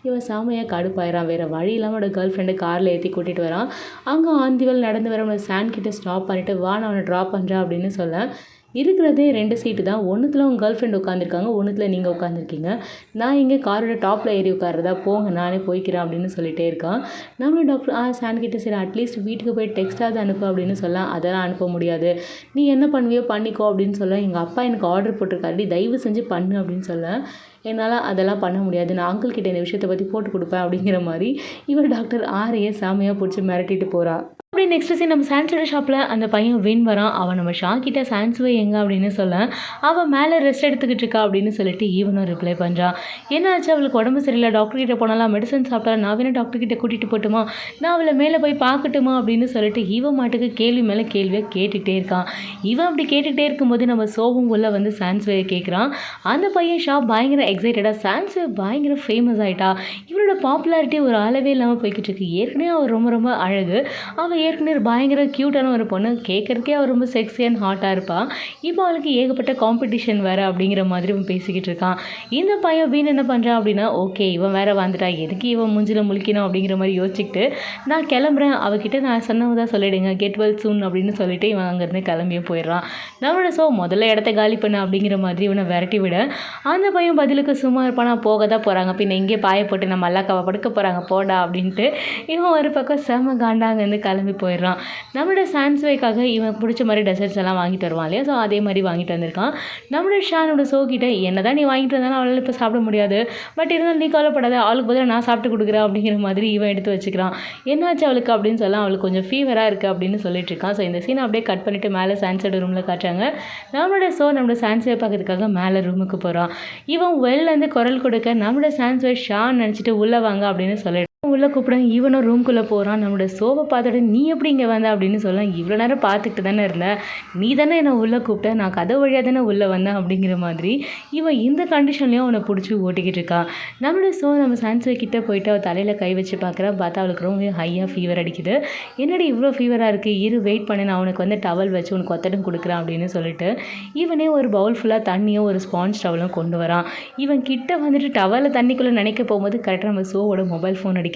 இவன் செமையாக கடுப்பாயிரான். வேறு வழி இல்லாமல் அவனோட கேர்ள் ஃப்ரெண்டை காரில் ஏற்றி கூட்டிகிட்டு வரான். அங்கே ஆந்திவல் நடந்து வர அவனை சான் கிட்ட ஸ்டாப் பண்ணிவிட்டு வா நான் அவனை ட்ராப் பண்ணுறேன் அப்படின்னு சொல்ல, இருக்கிறதே 2 சீட்டு தான், ஒன்றுத்தில் உங்கள் கேர்ள் ஃப்ரெண்ட் உட்காந்துருக்காங்க, ஒன்றுத்தில் நீங்கள் உட்காந்துருக்கீங்க, நான் இங்கே காரோட டாப்பில் ஏறி உட்காருறதா, போங்க நானே போய்க்கிறேன் அப்படின்னு சொல்லிகிட்டே இருக்கான். நம்மளும் டாக்டர் சான் கிட்ட சரி அட்லீஸ்ட் வீட்டுக்கு போய் டெக்ஸ்ட்டாவது அனுப்பு அப்படின்னு சொல்ல, அதெல்லாம் அனுப்ப முடியாது, நீ என்ன பண்ணுவியோ பண்ணிக்கோ அப்படின்னு சொல்ல, எங்கள் அப்பா எனக்கு ஆர்டர் போட்டிருக்காரு, தயவு செஞ்சு பண்ணு அப்படின்னு சொல்ல, என்னால் அதெல்லாம் பண்ண முடியாது, நான் அங்கிள் கிட்ட இந்த விஷயத்தை பற்றி போட்டு கொடுப்பேன் அப்படிங்கிற மாதிரி இவர் டாக்டர் ஆரையே செமையாக பிடிச்சி மிரட்டிட்டு போகிறா. அப்படியே நெக்ஸ்ட் சீன் நம்ம சான்ஸோட ஷாப்பில் அந்த பையன் வின் வரான். அவன் நம்ம ஷா கிட்ட சான்ஸ்வே எங்கே அப்படின்னு சொல்ல, அவள் மேலே ரெஸ்ட் எடுத்துக்கிட்டு இருக்கா அப்படின்னு சொல்லிட்டு ஈவனும் ரிப்ளை பண்ணுறான். என்னாச்சு, அவளுக்கு உடம்பு சரியில்லை, டாக்டர் கிட்ட போனாலாம், மெடிசன் சாப்பிட்டா, நான் வேணா டாக்டர் கிட்ட கூட்டிகிட்டு போட்டுமா, நான் அவளை மேலே போய் பார்க்கட்டுமா அப்படின்னு சொல்லிட்டு இவன் மாட்டுக்கு கேள்வி மேலே கேள்வியாக கேட்டுக்கிட்டே இருக்கான். இவன் அப்படி கேட்டுக்கிட்டே இருக்கும்போது நம்ம சோவும் உள்ள வந்து சான்ஸ்வே கேட்குறான். அந்த பையன் ஷா பயங்கர எக்ஸைட்டடாக, சான்ஸ்வே பயங்கர ஃபேமஸ் ஆகிட்டா, இவனோட பாப்புலாரிட்டி ஒரு அளவே இல்லாமல் போய்கிட்டு இருக்கு, ஏற்கனவே அவள் ரொம்ப ரொம்ப அழகு, அவள் ஏற்கனவே பயங்கர க்யூட்டான ஒரு பொண்ணு, கேட்குறதுக்கே அவள் ரொம்ப செக்ஸி அண்ட் ஹாட்டாக இருப்பாள், இப்போ அவளுக்கு ஏகப்பட்ட காம்படிஷன் வேறு அப்படிங்கிற மாதிரி இவன் பேசிக்கிட்டு இருக்கான். இந்த பையன் வீண் என்ன பண்ணுறான் அப்படின்னா, ஓகே இவன் வேறு வந்துட்டா, எதுக்கு இவன் மூஞ்சில் முழிக்கணும் அப்படிங்கிற மாதிரி யோசிச்சுக்கிட்டு, நான் கிளம்புறேன், அவகிட்ட நான் சொன்னதான் சொல்லிவிடுங்க, கெட் வெல் சூன் அப்படின்னு சொல்லிட்டு இவன் அங்கேருந்து கிளம்பியே போயிடுறான். நம்மளோட முதல்ல இடத்த காலி பண்ண அப்படிங்கிற மாதிரி இவனை விரட்டி விட, அந்த பையன் பதிலுக்கு சும்மா இருப்பானா, போக தான் போகிறாங்க, பின்ன எங்கே பாய போட்டு நம்ம மல்லாக்காவை படுக்க போகிறாங்க போடா அப்படின்ட்டு இவன் ஒரு பக்கம் செம காண்டாங்கன்னு கிளம்பி போயிடுறான். நம்மளோட சான்ஸ்வேக்காக இவன் பிடிச்ச மாதிரி டெசர்ட்ஸ் எல்லாம் வாங்கிட்டு வருவான் இல்லையா, ஸோ அதே மாதிரி வாங்கிட்டு வந்திருக்கான். நம்மளோட ஷானோட சோக்கிட்ட என்ன தான் நீ வாங்கிட்டு வந்தாலும் அவளால் இப்போ சாப்பிட முடியாது, பட் இருந்தாலும் நீ கவலைப்படாத, அவளுக்கு பதிலாக நான் சாப்பிட்டு கொடுக்குறேன் அப்படிங்கிற மாதிரி இவன் எடுத்து வச்சுக்கிறான். என்னாச்சு அவளுக்கு அப்படின்னு சொல்ல, அவளுக்கு கொஞ்சம் ஃபீவராக இருக்குது அப்படின்னு சொல்லிட்டு இருக்கான். ஸோ இந்த சீனை அப்படியே கட் பண்ணிவிட்டு மேலே சான்ஸோட ரூமில் காட்டுறாங்க. நம்மளோட சான்ஸ்வே பார்க்கறதுக்காக மேலே ரூமுக்கு போகிறான். இவன் வெளிலேருந்து குரல் கொடுக்க நம்மளோட சான்ஸ்வே ஷான் நினச்சிட்டு உள்ளே வாங்க அப்படின்னு சொல்லிட்டு உள்ளே கூப்பிட, இவனும் ரூம்குள்ளே போகிறான். நம்மளோட சோவை பார்த்துட்டு நீ எப்படி இங்கே வந்த அப்படின்னு சொல்ல, இவ்வளோ நேரம் பார்த்துக்கிட்டு தானே இருந்தேன், நீ தானே என்னை உள்ளே கூப்பிட்ட, நான் கதை வழியாக தானே உள்ளே வந்தேன் அப்படிங்கிற மாதிரி இவன் இந்த கண்டிஷன்லேயும் அவனை பிடிச்சி ஓட்டிக்கிட்டு இருக்கான். நம்மளோட நம்ம சான்ஸ்வே கிட்டே போயிட்டு அவள் தலையில் கை வச்சு பார்க்குறா, பார்த்தா அவளுக்கு ரொம்ப ஹையாக ஃபீவர் அடிக்குது. என்னடி இவ்வளோ ஃபீவராக இருக்குது, இரு வெயிட் பண்ணி நான் அவனுக்கு வந்து டவல் வச்சு உனக்கு ஒத்தடம் கொடுக்குறேன் அப்படின்னு சொல்லிட்டு இவனே ஒரு பவுல் ஃபுல்லாக தண்ணியும் ஒரு ஸ்பான்ஸ் டவலும் கொண்டு வரான். இவன் கிட்ட வந்துட்டு டவலில் தண்ணிக்குள்ளே நினைக்க போகும்போது கரெக்டாக நம்ம சோவோட மொபைல் ஃபோன் அடிக்குது.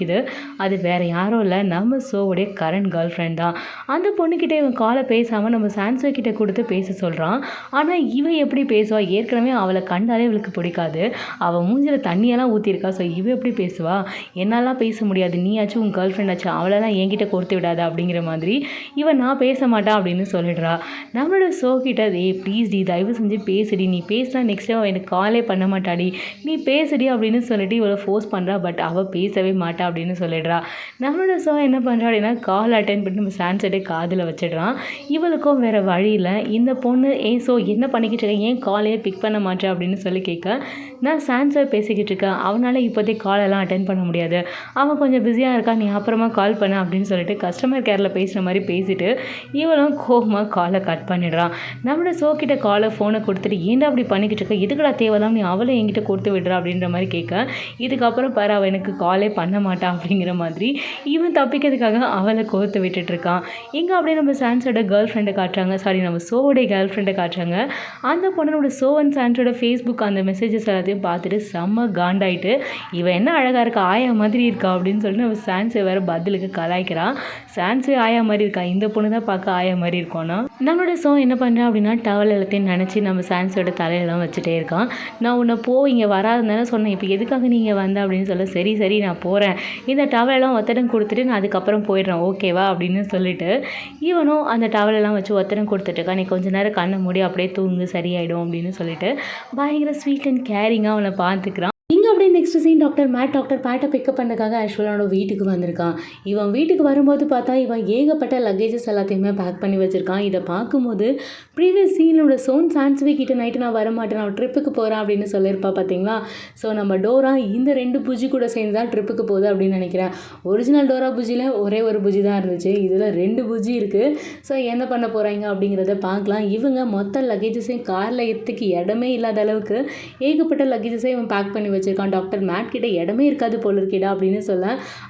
அது வேறு யாரும் இல்லை, நம்ம சோவுடைய கரண்ட் கேர்ள் ஃப்ரெண்ட் தான். அந்த பொண்ணுக்கிட்ட இவன் காலை பேசாமல் நம்ம சான்ஸ்வே கிட்ட கொடுத்து பேச சொல்கிறான். ஆனால் இவன் எப்படி பேசுவா, ஏற்கனவே அவளை கண்டாலே இவளுக்கு பிடிக்காது, அவள் மூஞ்சில் தண்ணியெல்லாம் ஊற்றிருக்கா, ஸோ இவ எப்படி பேசுவா, என்னாலாம் பேச முடியாது, நீயாச்சும் உன் கேர்ள் ஃப்ரெண்ட் ஆச்சு, அவளெல்லாம் என்கிட்ட கொடுத்து விடாத அப்படிங்கிற மாதிரி இவன் நான் பேச மாட்டான் அப்படின்னு சொல்லிடுறா. நம்மளோட சோக்கிட்ட ப்ளீஸ் டி தயவு செஞ்சு பேசுடி, நீ பேசினா நெக்ஸ்ட் டைம் எனக்கு காலே பண்ண மாட்டாடி, நீ பேசுடி அப்படின்னு சொல்லிட்டு இவளை ஃபோர்ஸ் பண்ணுறா. பட் அவள் பேசவே மாட்டா அப்படின்னு சொல்லிடுறா. நம்மளோட என்ன பண்ணுறா அப்படின்னா, கால் அட்டென்ட் பண்ணி நம்ம சான்ஸோட காதில் வச்சிடுறான். இவளுக்கும் வேறு வழி இல்லை, இந்த பொண்ணு என்ன பண்ணிக்கிட்டு இருக்கேன், ஏன் காலையே பிக் பண்ண மாட்டேன் அப்படின்னு சொல்லி கேட்க, நான் சான்ஸை பேசிக்கிட்டு இருக்கேன், அவனால் இப்போதைக்கு காலெல்லாம் அட்டென்ட் பண்ண முடியாது, அவன் கொஞ்சம் பிஸியாக இருக்கான், நீ அப்புறமா கால் பண்ண அப்படின்னு சொல்லிட்டு கஸ்டமர் கேரில் பேசுகிற மாதிரி பேசிட்டு இவளும் கோபமாக காலை கட் பண்ணிடுறான். நம்மளோட கிட்ட ஃபோனை கொடுத்துட்டு, ஏன்டா அப்படி பண்ணிக்கிட்டு இருக்க, எதுக்குடா தேவையில்லாம நீ அவளை என்கிட்ட கொடுத்து விடுறா அப்படின்ற மாதிரி கேட்க, இதுக்கப்புறம் பாரு அவள் எனக்கு காலே பண்ண மாட்டான் அப்படிங்கிற மாதிரி இவன் தப்பிக்கிறதுக்காக அவளை கோர்த்து விட்டுட்டு இருக்கான். இங்கே அப்படியே நம்ம சான்ஸோட கேர்ள் ஃப்ரெண்டை காட்டுறாங்க, சாரி நம்ம சோவோடைய கேர்ள் ஃப்ரெண்டை காட்டுறாங்க. அந்த பொண்ணோட சோ அண்ட் சான்ஸோட ஃபேஸ்புக் அந்த மெசேஜஸ் எல்லாத்தையும் பார்த்துட்டு செம்ம காண்டாயிட்டு, இவன் என்ன அழகாக இருக்கா, ஆயா மாதிரி இருக்கா அப்படின்னு சொல்லிட்டு நம்ம சான்ஸை வேறு பதிலுக்கு கலாய்க்கிறான். சான்ஸே ஆயா மாதிரி இருக்கா, இந்த பொண்ணு தான் பார்க்க ஆயா மாதிரி இருக்கோன்னா. நம்மளோட என்ன பண்ணுறான் அப்படின்னா, டவல் எல்லாத்தையும் நினச்சி நம்ம சான்ஸோட தலையெல்லாம் வச்சுட்டே இருக்கான். நான் உன்னை இங்கே வராதுன்னு சொன்னேன், இப்போ எதுக்காக நீங்கள் வந்த அப்படின்னு சொல்ல, சரி சரி நான் போகிறேன், இந்த டவலெல்லாம் ஒத்தடம் கொடுத்துட்டு நான் அதுக்கப்புறம் போயிடுறேன் ஓகேவா அப்படின்னு சொல்லிட்டு இவனும் அந்த டவலெல்லாம் வச்சு ஒத்தடம் கொடுத்துட்ருக்கான். நீ கொஞ்ச நேரம் கண்ணை மூடி அப்படியே தூங்கு சரியாயிடும் அப்படின்னு சொல்லிட்டு பயங்கர ஸ்வீட் அண்ட் கேரிங்காக அவனை பார்த்துக்கிறான். அப்படியே நெக்ஸ்ட் சீன் டாக்டர் பேட்டை பிக்கப் பண்ணதுக்காக ஆக்சுவலாக வீட்டுக்கு வந்திருக்கான். இவன் வீட்டுக்கு வரும்போது பார்த்தா இவன் ஏகப்பட்ட லக்கேஜஸ் எல்லாத்தையுமே பேக் பண்ணி வச்சுருக்கான். இதை பார்க்கும்போது ப்ரீவியஸ் சீனோட சான்ஸ்வே கிட்ட நைட்டு நான் வரமாட்டேன், நான் ட்ரிப்புக்கு போகிறேன் அப்படின்னு சொல்லியிருப்பா பார்த்தீங்களா. ஸோ நம்ம டோரா இந்த 2 புஜி கூட சேர்ந்து தான் ட்ரிப்புக்கு போகுது அப்படின்னு நினைக்கிறேன். ஒரிஜினல் டோரா புஜியில் ஒரே ஒரு புஜி தான் இருந்துச்சு, இதில் 2 புஜி இருக்குது. ஸோ என்ன பண்ண போகிறாங்க அப்படிங்கிறத பார்க்கலாம். இவங்க மொத்த லக்கேஜஸையும் காரில் ஏற்றுக்கு இடமே இல்லாத அளவுக்கு ஏகப்பட்ட லக்கேஜஸை இவன் பேக் பண்ணி வச்சுருக்கான். டாக்டர் மேட் கிட்ட இடமே இருக்காது போல இருக்கேடா அப்படின்னு சொல்ல,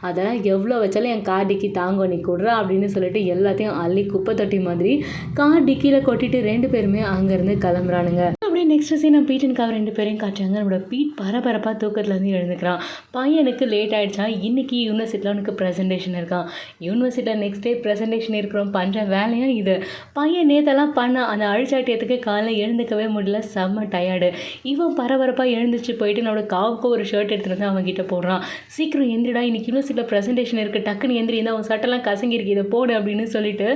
அதெல்லாம் எவ்வளோ வச்சாலும் என் கார் டிக்கி தாங்கும், நீ கொடுறா அப்படின்னு சொல்லிட்டு எல்லாத்தையும் அள்ளி குப்பை தொட்டி மாதிரி கார் டிக்கியில் கொட்டிட்டு 2 பேருமே அங்கேருந்து கிளம்புறானுங்க. அப்படியே நெக்ஸ்ட் சீன் நம்ம பீட்டனுக்காக 2 பேரையும் காட்டுறாங்க. நம்மளோட பீட் பரபரப்பாக தூக்கத்துலேருந்து எழுந்துக்கிறான். பையனுக்கு லேட் ஆகிடுச்சா, இன்றைக்கி யூனிவர்சிட்டியில் அவனுக்கு ப்ரெசன்டேஷன் இருக்கான். யூனிவர்சிட்டியில் நெக்ஸ்ட் டே ப்ரெசன்டேஷன் இருக்கிறோம், பண்ணுற வேலையாக இது. பையன் நேற்றெல்லாம் பண்ண அந்த அழிச்சாட்டியத்துக்கு காலையில் எழுந்துக்கவே முடியல, செம்ம டயர்டு. இவன் பரபரப்பாக எழுந்துச்சு போயிட்டு நம்மளோட காவுக்கு ஒரு ஷர்ட் எடுத்துகிட்டு வந்து அவங்ககிட்ட போடுறான். சீக்கிரம் எந்திரிடா, இன்றைக்கி யூனிவர்சிட்டியில் ப்ரெசன்டேஷன் இருக்குது, டக்குன்னு எந்திரி, இருந்தால் அவன் சட்டெல்லாம் கசங்கிருக்கு, இதை போடு அப்படின்னு சொல்லிட்டு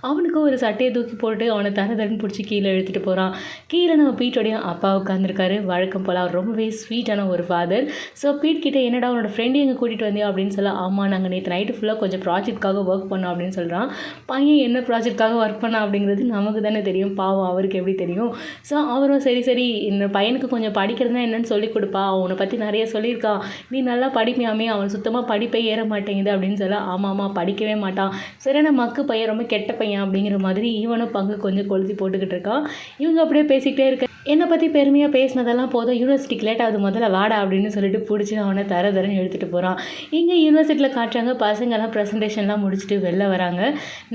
அவனுக்கு ஒரு சட்டையை தூக்கி போட்டு அவனை தரன்னு பிடிச்சி கீழே இழுத்துட்டு போகிறான். கீழே நம்ம பீட்டோட பீட்டோடைய அப்பா உட்காந்துருக்காரு. வழக்கம் போல் அவர் ரொம்பவே ஸ்வீட்டான ஒரு ஃபாதர். ஸோ பீட் கிட்ட என்னடா உன்னோட ஃப்ரெண்டு எங்கே கூட்டிகிட்டு வந்தியா அப்படின்னு சொல்ல, ஆமாம் நாங்கள் நேற்று நைட்டு ஃபுல்லாக கொஞ்சம் ப்ராஜெக்ட்காக ஒர்க் பண்ணோம் அப்படின்னு சொல்கிறான். பையன் என்ன ப்ராஜெக்ட்காக ஒர்க் பண்ணா அப்படிங்கிறது நமக்கு தானே தெரியும், பாவம் அவருக்கு எப்படி தெரியும். ஸோ அவரும் சரி சரி இந்த பையனுக்கு கொஞ்சம் படிக்கிறதுனா என்னன்னு சொல்லி கொடுப்பா, அவனை பற்றி நிறைய சொல்லியிருக்கான், நீ நல்லா படிப்பியாமே, அவன் சுத்தமாக படிப்பே ஏற மாட்டேங்குது அப்படின்னு சொல்ல, ஆமாம்மா படிக்கவே மாட்டான், சரியான மக்கு பையன், ரொம்ப கெட்ட பையன் அப்படிங்கிற மாதிரி இவனும் பங்கு கொஞ்சம் கொளுத்தி போட்டுக்கிட்டு இருக்கான். இவங்க அப்படியே பேசிக்கிட்டே இருக்க, என்னை பற்றி பெருமையாக பேசினதெல்லாம் போதும், யூனிவர்சிட்டிக்கு லேட் ஆகுது, முதல்ல வாடா அப்படின்னு சொல்லிட்டு பிடிச்சி அவனை தரன்னு எடுத்துகிட்டு போகிறான். இங்கே யூனிவர்சிட்டியில் காட்டுறாங்க, பசங்கள்லாம் ப்ரெசன்டேஷன்லாம் முடிச்சுட்டு வெளில வராங்க.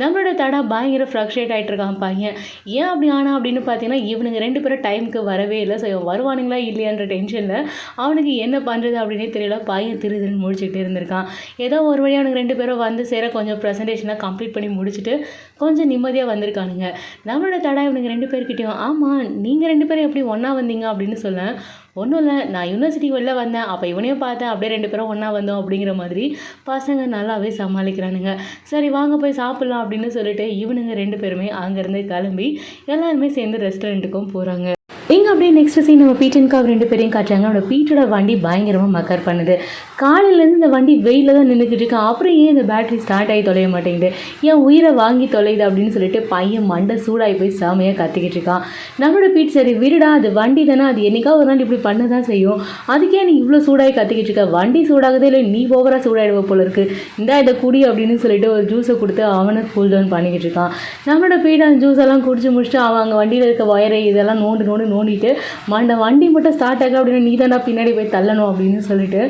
நம்மளோட தடா பயங்கர ஃப்ரக்ஷேட் ஆகிட்டு இருக்கான் பையன். ஏன் அப்படி ஆனா அப்படின்னு பார்த்தீங்கன்னா, இவனுங்க 2 பேரும் டைமுக்கு வரவே இல்லை. ஸோ இவன் வருவானுங்களா இல்லையான்ற டென்ஷனில் அவனுக்கு என்ன பண்ணுறது அப்படின்னே தெரியல. பையன் திருன்னு முடிச்சுக்கிட்டே இருந்திருக்கான். ஏதோ ஒரு வழியாக அவனுக்கு 2 பேரும் வந்து சேர கொஞ்சம் ப்ரெசன்டேஷனாக கம்ப்ளீட் பண்ணி முடிச்சுட்டு கொஞ்சம் நிம்மதியாக வந்திருக்கானுங்க. நம்மளோட தடா இவனுங்க 2 பேர்கிட்டையும், ஆமாம் நீங்கள் 2 பேரும் எப்படி ஒன்றா வந்தீங்க அப்படின்னு சொல்ல, ஒன்றும் இல்லை நான் யூனிவர்சிட்டி வெளில வந்தேன், அப்போ இவனையும் பார்த்தேன், அப்படியே 2 பேரும் ஒன்றா வந்தோம் அப்படிங்கிற மாதிரி பசங்க நல்லாவே சமாளிக்கிறானுங்க. சரி வாங்க போய் சாப்பிட்லாம் அப்படின்னு சொல்லிட்டு இவனுங்க 2 பேருமே அங்கேருந்து கிளம்பி எல்லாருமே சேர்ந்து ரெஸ்டாரண்ட்டுக்கும் போகிறாங்க. இங்கே அப்படியே நெக்ஸ்ட் சீன் நம்ம பீட்டனுக்கு அவர் 2 பேரையும் காட்டுறாங்க. அவனோட பீட்டோட வண்டி பயங்கரமாக மக்கர் பண்ணுது. காலையிலேருந்து இந்த வண்டி வெயிலில் தான் நின்றுக்கிட்டு இருக்கான். அப்புறம் ஏன் இந்த பேட்டரி ஸ்டார்ட் ஆகி தொலைய மாட்டேங்குது, ஏன் உயிரை வாங்கி தொலையுது அப்படின்னு சொல்லிட்டு பையன் மண்டை சூடாகி போய் செமையாக கத்திக்கிட்டு இருக்கான். நம்மளோட பீட் சரி விடுடா, அது வண்டி தானே, அது என்னைக்கா ஒரு நாள் இப்படி பண்ண தான் செய்யும், அதுக்கே நீ இவ்வளோ சூடாகி கத்திக்கிட்டு இருக்க, வண்டி சூடாகுதே இல்லை நீ ஓவராக சூடாகிடுவ போல இருக்குது, இந்தா இதை குடி அப்படின்னு சொல்லிட்டு ஒரு ஜூஸை கொடுத்து அவனை கூல் டவுன் பண்ணிக்கிட்டு இருக்கான். நம்மளோட பீட் அந்த ஜூஸ் எல்லாம் குடிச்சு முடிச்சுட்டு அவன் அங்கே வண்டியில் இருக்க வயரை இதெல்லாம் நோண்டிட்டு வண்டி மட்டும் ஸ்டார்ட் ஆகல அப்படின்னு நீ தானே பின்னாடி போய் தள்ளணும் அப்படின்னு சொல்லிட்டு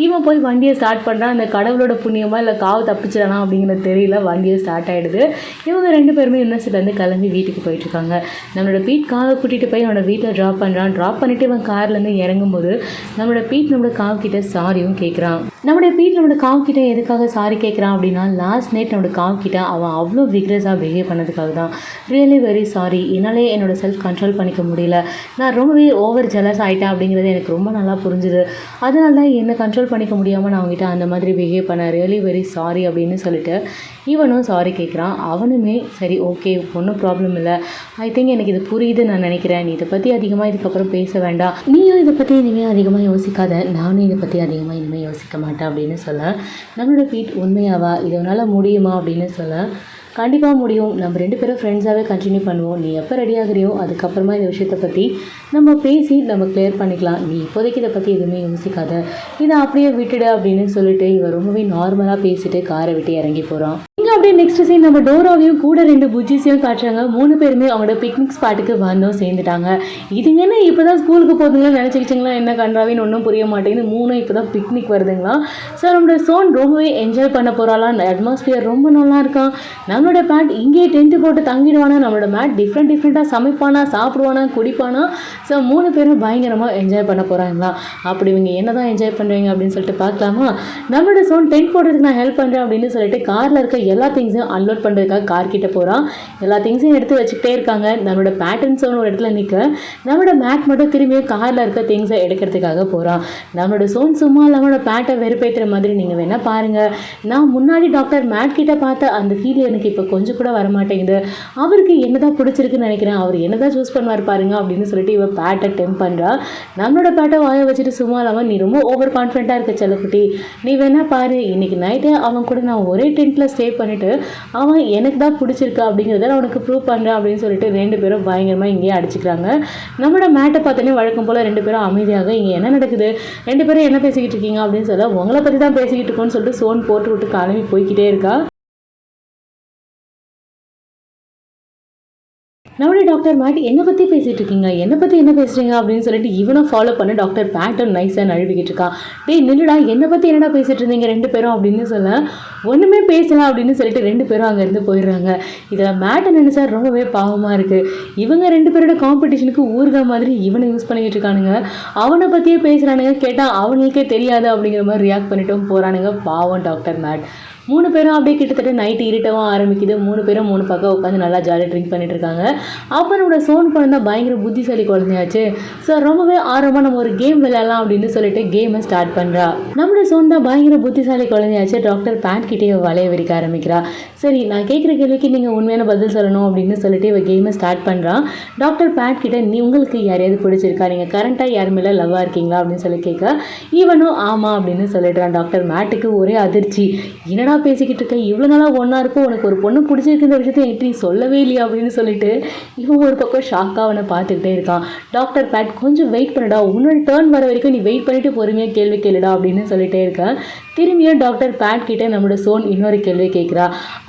இவன் போய் வண்டியை ஸ்டார்ட் பண்ணுறான். அந்த கடவுளோட புண்ணியமா இல்லை காவு தப்பிச்சிடனா அப்படிங்கிறது தெரியல, வண்டியை ஸ்டார்ட் ஆகிடுது. இவங்க 2 பேருமே யூனிவர்சிட்டிலேருந்து கிளம்பி வீட்டுக்கு போயிட்டுருக்காங்க. நம்மளோட பீட் காவை கூட்டிகிட்டு போய் அவனோட வீட்டில் ட்ராப் பண்ணுறான். ட்ராப் பண்ணிவிட்டு இவன் கார்லேருந்து இறங்கும்போது நம்மளோட பீட் நம்மளோட காவுக்கிட்ட சாரியும் கேட்குறான். நம்மளோட பீட் நம்மளோட காவுக்கிட்ட எதுக்காக சாரி கேட்குறான் அப்படின்னா, லாஸ்ட் நைட் நம்மளோட காவுக்கிட்ட அவன் அவ்வளோ விக்ரஸாக பிஹேவ் பண்ணதுக்காக தான். ரியலி வெரி சாரி, என்னாலே என்னோட செல்ஃப் கண்ட்ரோல் பண்ணிக்க முடியல, நான் ரொம்பவே ஓவர் ஜெலஸ் ஆகிட்டேன் அப்படிங்கிறது எனக்கு ரொம்ப நல்லா புரிஞ்சுது, அதனால தான் என்னை கண்ட்ரோல் பண்ணிக்க முடியாமல் நான் அவங்ககிட்ட அந்த மாதிரி பிஹேவ் பண்ணேன், ரியலி வெரி சாரி அப்படின்னு சொல்லிட்டு இவனும் சாரி கேட்குறான். அவனுமே சரி ஓகே ஒன்றும் ப்ராப்ளம் இல்லை, ஐ திங்க் எனக்கு இது புரியுது நான் நினைக்கிறேன், நீ இதை பற்றி அதிகமாக இதுக்கப்புறம் பேச வேண்டாம், நீயும் இதை பற்றி இனிமேல் அதிகமாக யோசிக்காத, நானும் இதை பற்றி அதிகமாக இனிமேல் யோசிக்க மாட்டேன் அப்படின்னு சொல்ல, நம்மளோட பீட் உண்மையாவா இதனால் முடியுமா அப்படின்னு சொல்ல, கண்டிப்பாக முடியும், நம்ம 2 பேரும் ஃப்ரெண்ட்ஸாகவே கண்டினியூ பண்ணுவோம், நீ எப்போ ரெடி ஆகிறியோ அதுக்கப்புறமா இந்த விஷயத்தை பற்றி நம்ம பேசி நம்ம கிளியர் பண்ணிக்கலாம், நீ இப்போதைக்கு இதை பற்றி எதுவுமே யோசிக்காத, இதை அப்படியே விட்டுடு அப்படின்னு சொல்லிட்டு இவன் ரொம்பவே நார்மலாக பேசிட்டு காரை விட்டு இறங்கி போகிறான். இங்கே அப்படியே நெக்ஸ்ட் சீன் நம்ம டோராவையும் கூட 2 புஜ்ஜிஸையும் காட்டுறாங்க. 3 பேருமே அவங்களோட பிக்னிக் ஸ்பாட்டுக்கு வந்தோம் சேர்ந்துட்டாங்க. இதுங்கன்னா இப்போ தான் ஸ்கூலுக்கு போகுதுங்களா நினச்சிக்கிச்சிங்களா, என்ன கண்டாவின்னு ஒன்றும் புரிய மாட்டேங்குது. 3 இப்போ தான் பிக்னிக் வருதுங்களா. ஸோ நம்மளோட சோன் ரொம்பவே என்ஜாய் பண்ண போகிறாளாம், அட்மாஸ்பியர் ரொம்ப நல்லா இருக்கான். நம்மளோட பேட் இங்கேயே டென்ட்டு போட்டு தங்கிடுவானா, நம்மளோட மேட் டிஃப்ரெண்ட்டாக சமைப்பானா, சாப்பிடுவானா, குடிப்பானா. ஸோ 3 பேரும் பயங்கரமாக என்ஜாய் பண்ண போகிறாங்களா. அப்படி இவங்க என்ன தான் என்ஜாய் பண்ணுறீங்க அப்படின்னு சொல்லிட்டு பார்க்கலாமா. நம்மளோட சோன் டென்ட் போடுறதுக்கு நான் ஹெல்ப் பண்ணுறேன் அப்படின்னு சொல்லிட்டு காரில் இருக்க எல்லா திங்ஸையும் அன்லோட் பண்ணுறதுக்காக கார் கிட்ட போகிறான். எல்லா திங்ஸையும் எடுத்து வச்சுக்கிட்டே இருக்காங்க. நம்மளோட பேட்டர்ன்ஸ் ஒரு இடத்துல நிற்க, நம்மளோட மேட் மட்டும் திரும்பியும் காரில் இருக்க திங்ஸை எடுக்கிறதுக்காக போகிறான். நம்மளோட சோன் சும்மா நம்மளோட பேட்டை வெறுப்பேற்றுற மாதிரி நீங்கள் வேணால் பாருங்கள், நான் முன்னாடி டாக்டர் மேட் கிட்ட பார்த்த அந்த ஃபீல் எனக்கு இப்போ கொஞ்சம் கூட வரமாட்டேங்குது, அவருக்கு என்னதான் பிடிச்சிருக்குன்னு நினைக்கிறேன், அவர் என்னதான் சூஸ் பண்ணுவார் பாருங்க அப்படின்னு சொல்லிட்டு இவன் பேட்டை டெம்ப் பண்ணுறா. நம்மளோட பேட்டை வாய வச்சுட்டு சும்மா இல்லாமல், நீ ரொம்ப ஓவர் கான்ஃபிடென்ட்டாக இருக்க செல்லக்குட்டி, நீ வேணா பாரு, இன்னைக்கு நைட்டு அவன் கூட நான் ஒரே டென்ட்டில் ஸ்டே பண்ணிவிட்டு அவன் எனக்கு தான் பிடிச்சிருக்கா அப்படிங்கிறத நான் உனக்கு ப்ரூவ் பண்ணுறேன் அப்படின்னு சொல்லிட்டு 2 பேரும் பயங்கரமாக இங்கேயே அடிச்சுக்கிறாங்க. நம்மளோட மேட்டை பார்த்தோன்னே வழக்கம் போல் 2 பேரும் அமைதியாக இங்கே என்ன நடக்குது, 2 பேரும் என்ன பேசிக்கிட்டு இருக்கீங்க அப்படின்னு சொல்ல, உங்களை பற்றி தான் பேசிக்கிட்டு இருக்கோன்னு சொல்லிட்டு சோன் போட்டு விட்டு கிளம்பி போய்கிட்டே இருக்கா. நம்மளுடைய டாக்டர் மேட் என்னை பற்றி பேசிகிட்டு இருக்கீங்க, என்னை பற்றி என்ன பேசுகிறீங்க அப்படின்னு சொல்லிட்டு இவனை ஃபாலோ பண்ண டாக்டர் பேட்டன் நைஸாக நழுவிக்கிட்டு இருக்கான். டேய் நில்லுடா, என்னை பற்றி என்னடா பேசிகிட்டு இருந்தீங்க 2 பேரும் அப்படின்னு சொல்ல, ஒன்றுமே பேசலாம் அப்படின்னு சொல்லிட்டு 2 பேரும் அங்கேருந்து போயிடுறாங்க. இதில் மேட்டை நினச்சா ரொம்பவே பாவமாக இருக்குது. இவங்க 2 பேரோட காம்படிஷனுக்கு ஊர்கா மாதிரி இவனை யூஸ் பண்ணிக்கிட்டு இருக்கானுங்க. அவனை பற்றியே பேசுகிறானுங்க, கேட்டால் அவனுக்கே தெரியாது அப்படிங்கிற மாதிரி ரியாக்ட் பண்ணிட்டும் போகிறானுங்க. பாவம் டாக்டர் மேட். 3 பேரும் அப்படியே கிட்டத்தட்ட நைட்டு இருட்டவும் ஆரம்பிக்குது. 3 பேரும் 3 பக்கம் உட்காந்து நல்லா ஜாலியாக ட்ரிங்க் பண்ணிட்டு இருக்காங்க. அப்போ நம்மளோட சோன் குழந்தை பயங்கர புத்திசாலி குழந்தையாச்சு. ஸோ ரொம்பவே ஆர்வமாக நம்ம ஒரு கேம் விளையாடலாம் அப்படின்னு சொல்லிட்டு கேமை ஸ்டார்ட் பண்ணுறா. நம்மளோட சோன் தான் பயங்கர புத்திசாலி குழந்தையாச்சு. டாக்டர் பேட் கிட்டே வலைய விரிக்க ஆரம்பிக்கிறா. சரி, நான் கேட்குற கேள்விக்கு நீங்கள் உண்மையான பதில் சொல்லணும் அப்படின்னு சொல்லிட்டு இவ கேமை ஸ்டார்ட் பண்ணுறான். டாக்டர் பேட் கிட்ட உங்களுக்கு யாரையாவது பிடிச்சிருக்கா, நீங்கள் கரண்ட்டாக யார் மேலே லவ்வாக இருக்கீங்களா அப்படின்னு சொல்லி கேட்க இவனும் ஆமாம் அப்படின்னு சொல்லிடுறான். டாக்டர் மேட்டுக்கு ஒரே அதிர்ச்சி. என்னடா பேசிக்கிட்டு இருக்க, இவ்வளோ நாளாக ஒன்றா இருக்கும், உனக்கு ஒரு பொண்ணு பிடிச்சிருக்குன்ற விஷயத்தை என்கிட்ட நீ சொல்லவே இல்லையா அப்படின்னு சொல்லிட்டு இவன் ஒரு பக்கம் ஷாக்காக அவனை பார்த்துக்கிட்டே இருக்கான். டாக்டர் பேட் கொஞ்சம் வெயிட் பண்ணுடா, உன்னோட டேர்ன் வர வரைக்கும் நீ வெயிட் பண்ணிட்டு பொறுமையாக கேள்வி கேளுடா அப்படின்னு சொல்லிட்டே இருக்கேன். திரும்பியும் டாக்டர் பேட் கிட்ட நம்மளோட சோன் இன்னொரு கேள்வி கேட்குறா.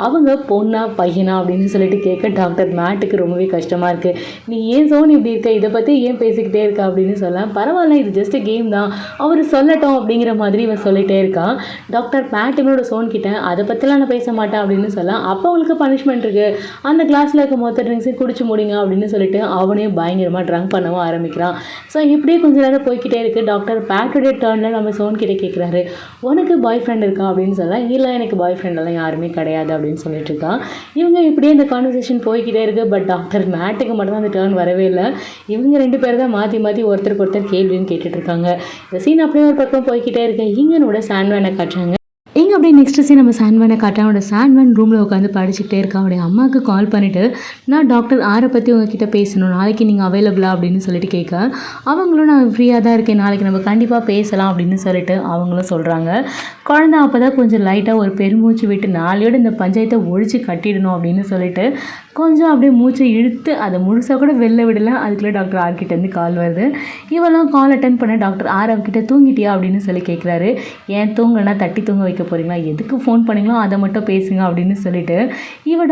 அவங்க பொண்ணா பையனா அப்படின்னு சொல்லிட்டு கேட்க டாக்டர் மேட்டுக்கு ரொம்பவே கஷ்டமாக இருக்குது. நீ ஏன் சோன் இப்படி இருக்க, இதை பற்றி ஏன் பேசிக்கிட்டே இருக்கா அப்படின்னு சொல்ல, பரவாயில்ல இது ஜஸ்ட் கேம் தான், அவர் சொல்லட்டும் அப்படிங்கிற மாதிரி இவன் சொல்லிகிட்டே இருக்கான். டாக்டர் பேட் இவனோட சோன் கிட்ட அதை பற்றிலாம் நான் பேச மாட்டேன் அப்படின்னு சொல்ல, அப்போ அவங்களுக்கு பனிஷ்மெண்ட் இருக்குது, அந்த கிளாஸில் இருக்க மொத்த ட்ரிங்க்ஸையும் குடிச்சு முடிங்க அப்படின்னு சொல்லிட்டு அவனே பயங்கரமாக ட்ரங்க் பண்ணவும் ஆரம்பிக்கிறான். ஸோ இப்படியே கொஞ்ச நேரம் போய்கிட்டே இருக்குது. டாக்டர் பேட்டுடைய டேர்னில் நம்ம சோன் கிட்டே கேட்குறாரு, உனக்கு பாய் ஃப்ரெண்ட் இருக்கா அப்படின்னு சொல்ல, இல்லை எனக்கு பாய் ஃப்ரெண்டெல்லாம் யாருமே கிடையாது அப்படின்னு சொல்லிட்டு இருக்கான். இவங்க இப்படியே இந்த கான்வர்சேஷன் போய்கிட்டே இருக்குது. பட் டாக்டர் மேட்டுக்கு மட்டும் அந்த டேர்ன் வரவே இல்லை. இவங்க 2 பேர் தான் மாற்றி மாற்றி ஒருத்தருக்கு ஒருத்தர் கேள்வியும் கேட்டுட்ருக்காங்க. இந்த சீன் அப்படியே ஒரு பக்கம் போய்கிட்டே இருக்கு. இங்கனோட சாண்ட்வேனை காட்டுறாங்க. இங்கே அப்படியே நெக்ஸ்ட் சீன் நம்ம சாண்ட்வேனை காட்டுறேன். அவனோட சாண்ட்வேன் ரூமில் உட்காந்து படிச்சுக்கிட்டே இருக்கான். அவனுடைய அம்மாவுக்கு கால் பண்ணிவிட்டு நான் டாக்டர் ஆரை பற்றி உங்ககிட்ட பேசணும், நாளைக்கு நீங்கள் அவைலபிளா அப்படின்னு சொல்லிட்டு கேட்க, அவங்களும் நான் ஃப்ரீயாக தான் இருக்கேன், நாளைக்கு நம்ம கண்டிப்பாக பேசலாம் அப்படின்னு சொல்லிட்டு அவங்களும் சொல்கிறாங்க. குழந்தை அப்போ தான் கொஞ்சம் லைட்டாக ஒரு பெருமூச்சு விட்டு நாளையோடு இந்த பஞ்சாயத்தை ஒழிச்சு கட்டிடணும் அப்படின்னு சொல்லிட்டு கொஞ்சம் அப்படியே மூச்சை இழுத்து அதை முழுசாக கூட வெளில விடலை. அதுக்குள்ளே டாக்டர் ஆர்கிட்டேருந்து கால் வருது. இவெல்லாம் கால் அட்டன் பண்ண டாக்டர் ஆர் அவகிட்ட தூங்கிட்டியா அப்படின்னு சொல்லி கேட்குறாரு. ஏன் தூங்கலைன்னா தட்டி தூங்க வைக்க போகிறீங்களா, எதுக்கு ஃபோன் பண்ணிங்களோ அதை மட்டும் பேசுங்க அப்படின்னு சொல்லிட்டு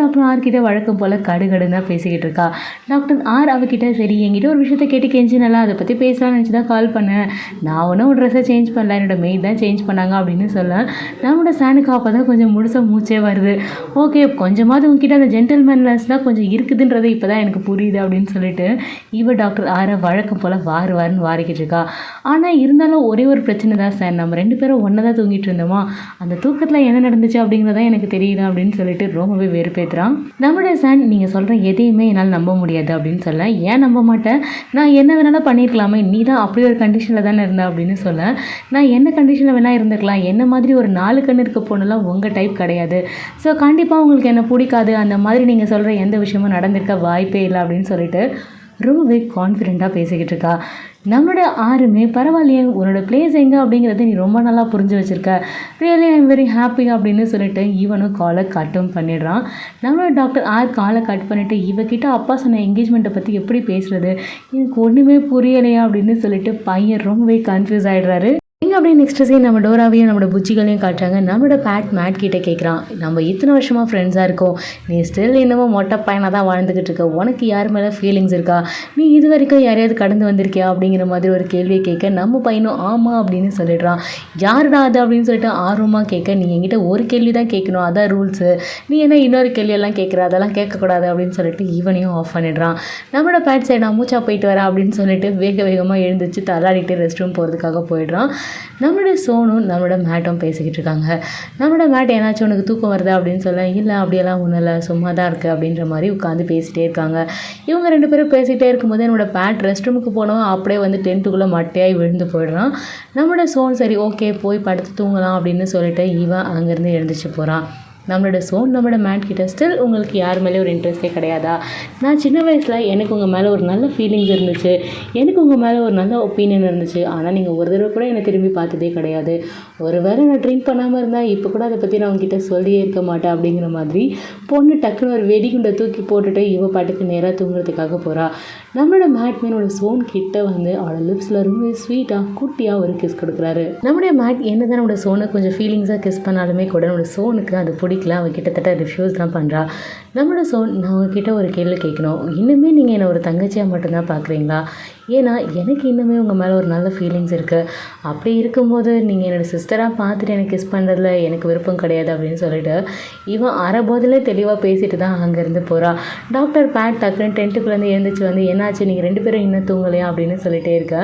டாக்டர் ஆர்கிட்ட வழக்கம் போல் கடுகடுன்னு தான் பேசிக்கிட்டு இருக்கா. டாக்டர் ஆர் அவகிட்ட சரி என்கிட்ட ஒரு விஷயத்த கேட்டு கெஞ்சினலாம், அதை பற்றி பேசலாம்னு நினச்சி தான் கால் பண்ணேன், நான் ஒன்றும் ஒரு ட்ரெஸ்ஸை சேஞ்ச் பண்ணல, என்னோடய மெய்ட் தான் சேஞ்ச் பண்ணாங்க அப்படின்னு சொல்ல நம்மளோட சானுக்கு அப்போ தான் கொஞ்சம் முழுசாக மூச்சே வருது. ஓகே, கொஞ்சமாவது உங்ககிட்ட அந்த ஜென்டில்மேன்னஸ் தான் கொஞ்சம் இருக்குதுன்றது இப்போ தான் எனக்கு புரியுது அப்படின்னு சொல்லிட்டு டாக்டர் ஆரை வழக்கம் போல் வாருன்னு வாரிக்கிட்டு இருக்கா. ஆனால் இருந்தாலும் ஒரே ஒரு பிரச்சனை தான் சார், நம்ம 2 பேரும் ஒன்றா தான் தூங்கிட்டு இருந்தோமா, அந்த தூக்கத்தில் என்ன நடந்துச்சு அப்படிங்கிறதா எனக்கு தெரியல அப்படின்னு சொல்லிட்டு ரொம்பவே வெறுப்பேற்றுறான். நம்மளுடைய சான் நீங்கள் சொல்கிற எதையுமே என்னால் நம்ப முடியாது அப்படின்னு சொல்ல, ஏன் நம்ப மாட்டேன், நான் என்ன வேணாலும் பண்ணியிருக்கலாமே, நீ தான் அப்படி ஒரு கண்டிஷனில் தானே இருந்த அப்படின்னு சொல்ல, நான் என்ன கண்டிஷனில் வேணால் இருந்திருக்கலாம், என்ன மாதிரி ஒரு 4 கண்ணு இருக்க பொண்ணுலாம் உங்கள் டைப் கிடையாது, ஸோ கண்டிப்பாக உங்களுக்கு என்ன பிடிக்காது, அந்த மாதிரி நீங்கள் சொல்கிற எந்த விஷயமும் நடந்திருக்க வாய்ப்பே இல்லை அப்படின்னு சொல்லிட்டு ரொம்பவே கான்ஃபிடெண்ட்டாக பேசிக்கிட்டு இருக்கா. நம்மளோட ஆருமே பரவாயில்லையே, உன்னோட பிளேஸ் எங்கே அப்படிங்கிறத நீ ரொம்ப நல்லா புரிஞ்சு வச்சுருக்க, really I am very happy அப்படின்னு சொல்லிட்டு இவனும் காலை கட்டும் பண்ணிடுறான். நம்மளோட டாக்டர் ஆர் காலை கட் பண்ணிவிட்டு இவகிட்ட அப்பா சொன்ன என்கேஜ்மெண்ட்டை பற்றி எப்படி பேசுகிறது, எனக்கு ஒன்றுமே புரியலையா அப்படின்னு சொல்லிட்டு பையன் ரொம்பவே கன்ஃபியூஸ் ஆகிடுறாரு. இங்கே அப்படியே நெக்ஸ்ட் சீன் நம்ம டோராவையும் நம்மளோட புச்சிகளையும் காட்டுறாங்க. நம்மளோட மேட் கிட்டே கேட்குறான், நம்ம இத்தனை வருஷமாக ஃப்ரெண்ட்ஸாக இருக்கோம், நீ ஸ்டில் என்னமோ மொட்டை பையனாக தான் வாழ்ந்துக்கிட்டு இருக்க, உனக்கு யார் மேலே ஃபீலிங்ஸ் இருக்கா, நீ இது வரைக்கும் யாரையாவது கடந்து வந்திருக்கியா அப்படிங்கிற மாதிரி ஒரு கேள்வியை கேட்க நம்ம பையனும் ஆமாம் அப்படின்னு சொல்லிடுறான். யாருடா அது அப்படின்னு சொல்லிட்டு ஆர்வமாக கேட்க, நீ என்கிட்ட ஒரு கேள்வி தான் கேட்கணும், அதான் ரூல்ஸு, நீ என்ன இன்னொரு கேள்வியெல்லாம் கேட்குற, அதெல்லாம் கேட்கக்கூடாது அப்படின்னு சொல்லிட்டு இவனையும் ஆஃப் பண்ணிடுறான். நம்மளோட பேட் சைடு நான் மூச்சா போயிட்டு வரேன் அப்படின்னு சொல்லிட்டு வேகமாக எழுந்திரிச்சு தள்ளாடிட்டு ரெஸ்ட் ரூம் போகிறதுக்காக போயிடுறான். நம்மளோட சோனும் நம்மளோட மேட்டும் பேசிக்கிட்டு இருக்காங்க. நம்மளோட மேட் ஏன்னாச்சும் உனக்கு தூக்கம் வருதா அப்படின்னு சொல்ல, இல்லை அப்படியெல்லாம் ஒன்றும் இல்லை, சும்மா தான் இருக்குது அப்படின்ற மாதிரி உட்காந்து பேசிகிட்டே இருக்காங்க. இவங்க 2 பேரும் பேசிகிட்டே இருக்கும்போது என்னோட பேட் ரெஸ்ட் ரூமுக்கு போனவன் அப்படியே வந்து டென்ட்டுக்குள்ளே மட்டையாகி விழுந்து போயிடுறான். நம்மளோட சோன் சரி ஓகே போய் படுத்து தூங்கலாம் அப்படின்னு சொல்லிட்டு இவன் அங்கேருந்து எழுந்திரிச்சு போகிறான். நம்மளோட சோன் நம்மளோட மேட் கிட்ட ஸ்டில் உங்களுக்கு யார் மேலே ஒரு இன்ட்ரெஸ்ட்டே கிடையாதா, நான் சின்ன வயசில் எனக்கு உங்கள் மேலே ஒரு நல்ல ஃபீலிங்ஸ் இருந்துச்சு, எனக்கு உங்கள் மேலே ஒரு நல்ல ஒப்பீனியன் இருந்துச்சு, ஆனால் நீங்கள் ஒரு தடவை கூட என்னை திரும்பி பார்த்ததே கிடையாது, ஒரு வேளை நான் ட்ரிங்க் பண்ணாமல் இருந்தால் இப்போ கூட அதை பற்றி நான் உங்ககிட்ட சொல்லியே இருக்க மாட்டேன் அப்படிங்கிற மாதிரி பொண்ணு டக்குன்னு ஒரு வெடிகுண்டை தூக்கி போட்டுட்டு இவ பாட்டுக்கு நேராக தூங்குறதுக்காக போகிறா. நம்மளோட மேட்மேனோட சோன் கிட்ட வந்து அவளோட லிப்ஸில் ரொம்ப ஸ்வீட்டாக குட்டியாக ஒரு கிஸ் கொடுக்குறாரு. நம்மளுடைய மேட் என்ன தான் நம்மளோட சோனை கொஞ்சம் ஃபீலிங்ஸாக கிஸ் பண்ணாலுமே கூட நம்மளோட சோனுக்கு அது பிடிக்கல, அவன் கிட்டத்தட்ட ரிஃப்யூஸ் தான் பண்ணுறா. நம்மளோட சோன் நான் உங்ககிட்ட ஒரு கேள்வி கேட்கணும், இன்னுமே நீங்கள் என்னை ஒரு தங்கச்சியாக மட்டும்தான் பார்க்குறீங்களா, ஏன்னா எனக்கு இன்னுமே உங்கள் மேலே ஒரு நல்ல ஃபீலிங்ஸ் இருக்குது. அப்படி இருக்கும்போது நீங்கள் என்னோடய சிஸ்டராக பார்த்துட்டு எனக்கு கிஸ் பண்ணுறதுல எனக்கு விருப்பம் கிடையாது அப்படின்னு சொல்லிட்டு இவன் அரைபோதிலே தெளிவாக பேசிட்டு தான் அங்கேருந்து போகிறா. டாக்டர் பேட் டக்குன்னு டென்ட்டுக்குள்ளேருந்து எழுந்திரிச்சு வந்து என்னாச்சு நீங்கள் 2 பேரும் இன்னும் தூங்கலையா அப்படின்னு சொல்லிட்டே இருக்க.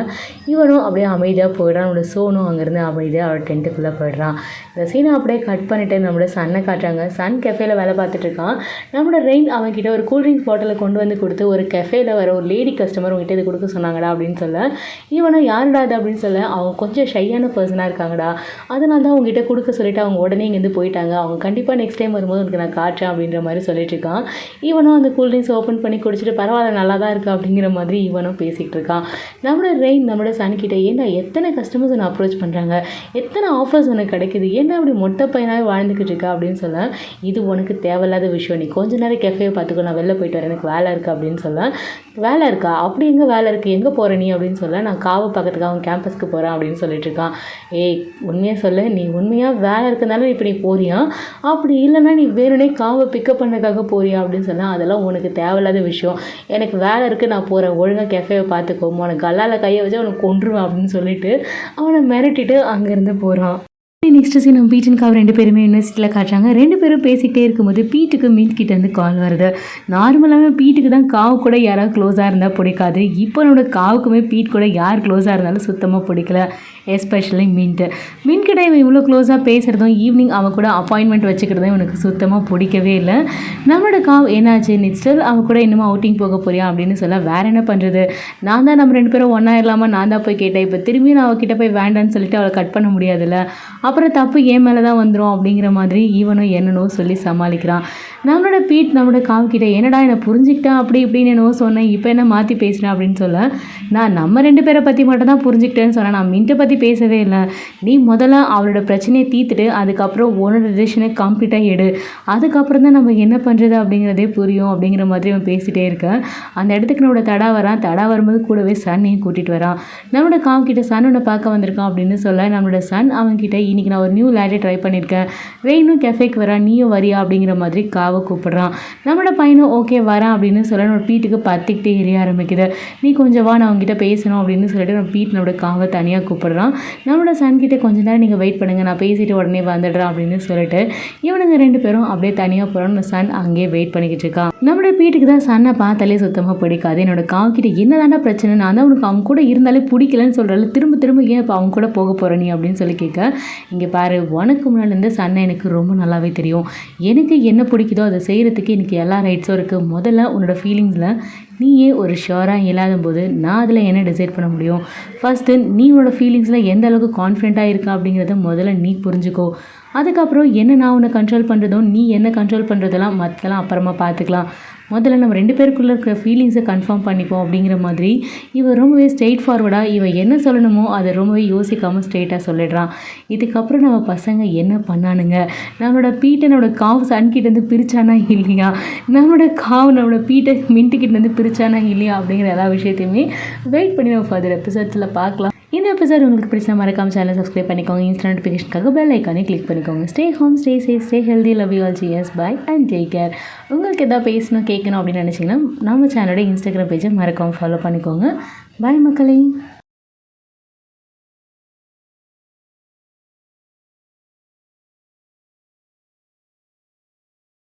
இவனும் அப்படியே அமைதியாக போயிடான். அவனோட சோனும் அங்கேருந்து அமைதியாக அவள் டென்ட்டுக்குள்ளே போயிடுறான். இந்த சீனை அப்படியே கட் பண்ணிவிட்டு நம்மளோட சன்னை காட்டுறாங்க. சன் கெஃபேல வேலை பார்த்துட்டு இருக்கான். நம்மளோட ரெயின் அவன்கிட்ட ஒரு கூல்ட்ரிங்க்ஸ் பாட்டிலை கொண்டு வந்து கொடுத்து ஒரு கெஃபேல வர ஒரு லேடி கஸ்டமர் உங்ககிட்ட இது கொடுக்க சொன்னாங்கடா அப்படின்னு சொல்ல இவனும் யாருடா அது அப்படின்னு சொல்ல அவங்க கொஞ்சம் ஷையான பர்சனாக இருக்காங்கடா, அதனால தான் அவங்ககிட்ட கொடுக்க சொல்லிட்டு அவங்க உடனே இங்கேருந்து போயிட்டாங்க. அவங்க கண்டிப்பாக நெக்ஸ்ட் டைம் வரும்போது உனக்கு நான் காட்டுறேன் அப்படின்ற மாதிரி சொல்லிட்டு இருக்கான். இவனும் அந்த கூல்ட்ரிங்க்ஸ் ஓப்பன் பண்ணி குடிச்சிட்டு பரவாயில்ல நல்லா தான் இருக்குது அப்படிங்கிற மாதிரி இவனும் பேசிகிட்டு இருக்கான். நம்மளோட ரெயின் நம்மளோட சன்கிட்ட ஏன்னா எத்தனை கஸ்டமர்ஸ் உன்னை அப்ரோச் பண்ணுறாங்க, எத்தனை ஆஃபர்ஸ் உனக்கு கிடைக்குது, ஏன்னா அப்படி மொட்டை பையனாகவே வாழ்ந்துக்கிட்டு இருக்கா அப்படின்னு சொல்ல இது உனக்கு தேவையில்லாத விஷயம், நீ கொஞ்ச நேரம் கெஃபே பார்த்துக்கோ, நான் வெளில போயிட்டு வரேன், எனக்கு வேலை இருக்குது அப்படின்னு சொல்ல வேலை இருக்கா, அப்படி எங்கே வேலை இருக்குது, எங்கே போகிற நீ அப்படின்னு சொல்ல நான் காவை பக்கத்துக்கு அவன் கேம்பஸ்க்கு போகிறேன் அப்படின்னு சொல்லிட்டு இருக்கான். ஏய் உண்மையாக சொல்ல நீ உண்மையாக வேலை இருக்கிறதுனால இப்போ நீ போறியா, அப்படி இல்லைன்னா நீ வேணுனே காவை பிக்கப் பண்ணதுக்காக போறியா அப்படின்னு சொன்னால் அதெல்லாம் உனக்கு தேவையில்லாத விஷயம், எனக்கு வேலை இருக்குது நான் போகிறேன், ஒழுங்காக கெஃபேவை பார்த்துக்கோ, உனக்கு கல்லால் கையை வச்சு அவனுக்கு கொன்றுவேன் அப்படின்னு சொல்லிட்டு அவனை மிரட்டிட்டு அங்கேருந்து போகிறான். நெக்ஸ்ட் சீன் நம்ம பீட் அண்ட் காவ் 2 பேருமே யூனிவர்சிட்டியில் காட்டுறாங்க. 2 பேரும் பேசிக்கிட்டே இருக்கும்போது பீட்டுக்கு மீட் கிட்டேருந்து கால் வருது. நார்மலாகவே பீட்டுக்கு தான் காவு கூட யாராவது க்ளோஸாக இருந்தால் பிடிக்காது. இப்போ என்னோட காவுக்குமே பீட் கூட யார் க்ளோஸாக இருந்தாலும் சுத்தமாக பிடிக்கல. எஸ்பெஷலி மின்ட் கிட்ட இவன் இவ்வளோ க்ளோஸாக பேசுகிறதும் ஈவினிங் அவன் கூட அப்பாயின்மெண்ட் வச்சுக்கிறதும் இவனுக்கு சுத்தமாக பிடிக்கவே இல்லை. நம்மளோட காவ் என்னாச்சு நெக்ஸ்ட் அவன் கூட இன்னும் அவுட்டிங் போக போறியா அப்படின்னு சொல்ல வேறு என்ன பண்ணுறது, நான் தான் நம்ம 2 பேரும் ஒன்றா இல்லாமல் நான் தான் போய் கேட்டேன், இப்போ திரும்பி நான் அவகிட்ட போய் வேண்டான்னு சொல்லிட்டு அவளை கட் பண்ண முடியாதுல்ல, அப்புறம் தப்பு என் மேலே தான் வந்துடும் அப்படிங்கிற மாதிரி இவனும் என்னன்னோ சொல்லி சமாளிக்கிறான். நம்மளோட பீட் நம்மளோட காவ்கிட்ட என்னடா என்னை புரிஞ்சுக்கிட்டேன் அப்படி இப்படின்னு என்னவோ சொன்னேன், இப்போ என்ன மாற்றி பேசுகிறேன் அப்படின்னு சொல்ல நான் நம்ம 2 பேரை பற்றி மட்டும் தான் புரிஞ்சுக்கிட்டேன்னு சொன்னேன், நான் மின்ட்டை பற்றி பேசவே இல்லை, நீ முதல்ல அவளோட பிரச்சனையை தீர்த்துட்டு அதுக்கப்புறம் உன்னோட டிசிஷனை கம்ப்ளீட்டாக எடு, அதுக்கப்புறம் தான் நம்ம என்ன பண்ணுறது அப்படிங்கிறதே புரியும் அப்படிங்கிற மாதிரி அவன் பேசிகிட்டே இருக்கேன். அந்த இடத்துக்கு நம்மளோட தடா வரான். தடா வரும்போது கூடவே சன்னையும் கூட்டிகிட்டு வரான். நம்மளோட காவ்கிட்ட சன் உன்னை பார்க்க வந்திருக்கான் அப்படின்னு சொல்ல நம்மளோட சன் அவன்கிட்ட இன்றைக்கி நான் ஒரு நியூ லேடே ட்ரை பண்ணியிருக்கேன், ரெயினும் கெஃபேக்கு வரான், நீயும் வரியா அப்படிங்கிற மாதிரி காவை கூப்பிட்றான். நம்மளோட பையனும் ஓகே வரேன் அப்படின்னு சொல்ல நம்ம பீட்டுக்கு பத்திக்கிட்டே எரிய ஆரம்பிக்குது. நீ கொஞ்சம் வா நான் அவங்ககிட்ட பேசணும் அப்படின்னு சொல்லிட்டு நம்ம பீட் நம்மளோட காவை தனியாக கூப்பிட்றான். நம்மளோட சன்கிட்ட கொஞ்ச நேரம் நீங்கள் வெயிட் பண்ணுங்கள், நான் பேசிட்டு உடனே வந்துடுறேன் அப்படின்னு சொல்லிட்டு இவனுங்க 2 பேரும் அப்படியே தனியாக போகிறோம். சன் அங்கேயே வெயிட் பண்ணிக்கிட்டு இருக்கான். நம்மளோட பீட்டுக்கு தான் சன்னை பார்த்தாலே சுத்தமாக பிடிக்காது. என்னோட காவுக்கிட்ட என்னதாண்டா பிரச்சனை, நான் தான் உனக்கு அவங்க கூட இருந்தாலே பிடிக்கலன்னு சொல்கிறாள், திரும்ப திரும்ப ஏன் இப்போ அவங்க கூட போக போகிற நீ அப்படின்னு சொல்லி கேட்க இங்கே பாரு உனக்கு முன்னாடிலேருந்து சன்னை எனக்கு ரொம்ப நல்லாவே தெரியும், எனக்கு என்ன பிடிக்குதோ அதை செய்கிறதுக்கு எனக்கு எல்லா ரைட்ஸும் இருக்குது, முதல்ல உன்னோட ஃபீலிங்ஸில் நீயே ஒரு ஷியோராக இல்லாத போது நான் அதில் என்ன டிசைட் பண்ண முடியும், ஃபஸ்ட்டு நீ உன்னோட ஃபீலிங்ஸில் எந்த அளவுக்கு கான்ஃபிடென்ட்டாக இருக்கா அப்படிங்கிறத முதல்ல நீ புரிஞ்சுக்கோ, அதுக்கப்புறம் என்ன நான் உன்னை கண்ட்ரோல் பண்ணுறதும் நீ என்ன கண்ட்ரோல் பண்ணுறதெல்லாம் மற்றெல்லாம் அப்புறமா பார்த்துக்கலாம், முதல்ல நம்ம 2 பேருக்குள்ளே இருக்கிற ஃபீலிங்ஸை கன்ஃபார்ம் பண்ணிப்போம் அப்படிங்கிற மாதிரி இவன் ரொம்பவே ஸ்ட்ரெயிட் ஃபார்வர்டாக இவன் என்ன சொல்லணுமோ அதை ரொம்பவே யோசிக்காமல் ஸ்ட்ரெயிட்டாக சொல்லிடுறான். இதுக்கப்புறம் நம்ம பசங்க என்ன பண்ணானுங்க, நம்மளோட பீட்டை நம்மளோட காவு சன்கிட்டேருந்து பிரித்தானா இல்லையா, நம்மளோட காவு நம்மளோட பீட்டை மின்ட்டுக்கிட்டேருந்து பிரித்தானா இல்லையா அப்படிங்கிற எல்லா விஷயத்தையுமே வெயிட் பண்ணி நம்ம ஃபர்தர் எபிசோட்ஸில் பார்க்கலாம். இந்த எபிசோட் உங்களுக்கு பிடிச்சா மறக்காம சேனல் சப்ஸ்கிரைப் பண்ணிக்கோங்க, இன்ஸ்டா நோட்டிஃபிகேஷனுக்காக பெல் ஐக்கானே கிளிக் பண்ணிக்கோங்க. Stay home, stay safe, stay healthy, love you all, cheers, bye and take care. உங்களுக்கு எதாவது பேசணும் கேட்கணும் அப்படின்னு நினச்சிங்கன்னா நம்ம சேனலோட இன்ஸ்டாகிராம் பேஜை மறக்காமல் ஃபாலோ பண்ணிக்கோங்க. பாய் மக்களே.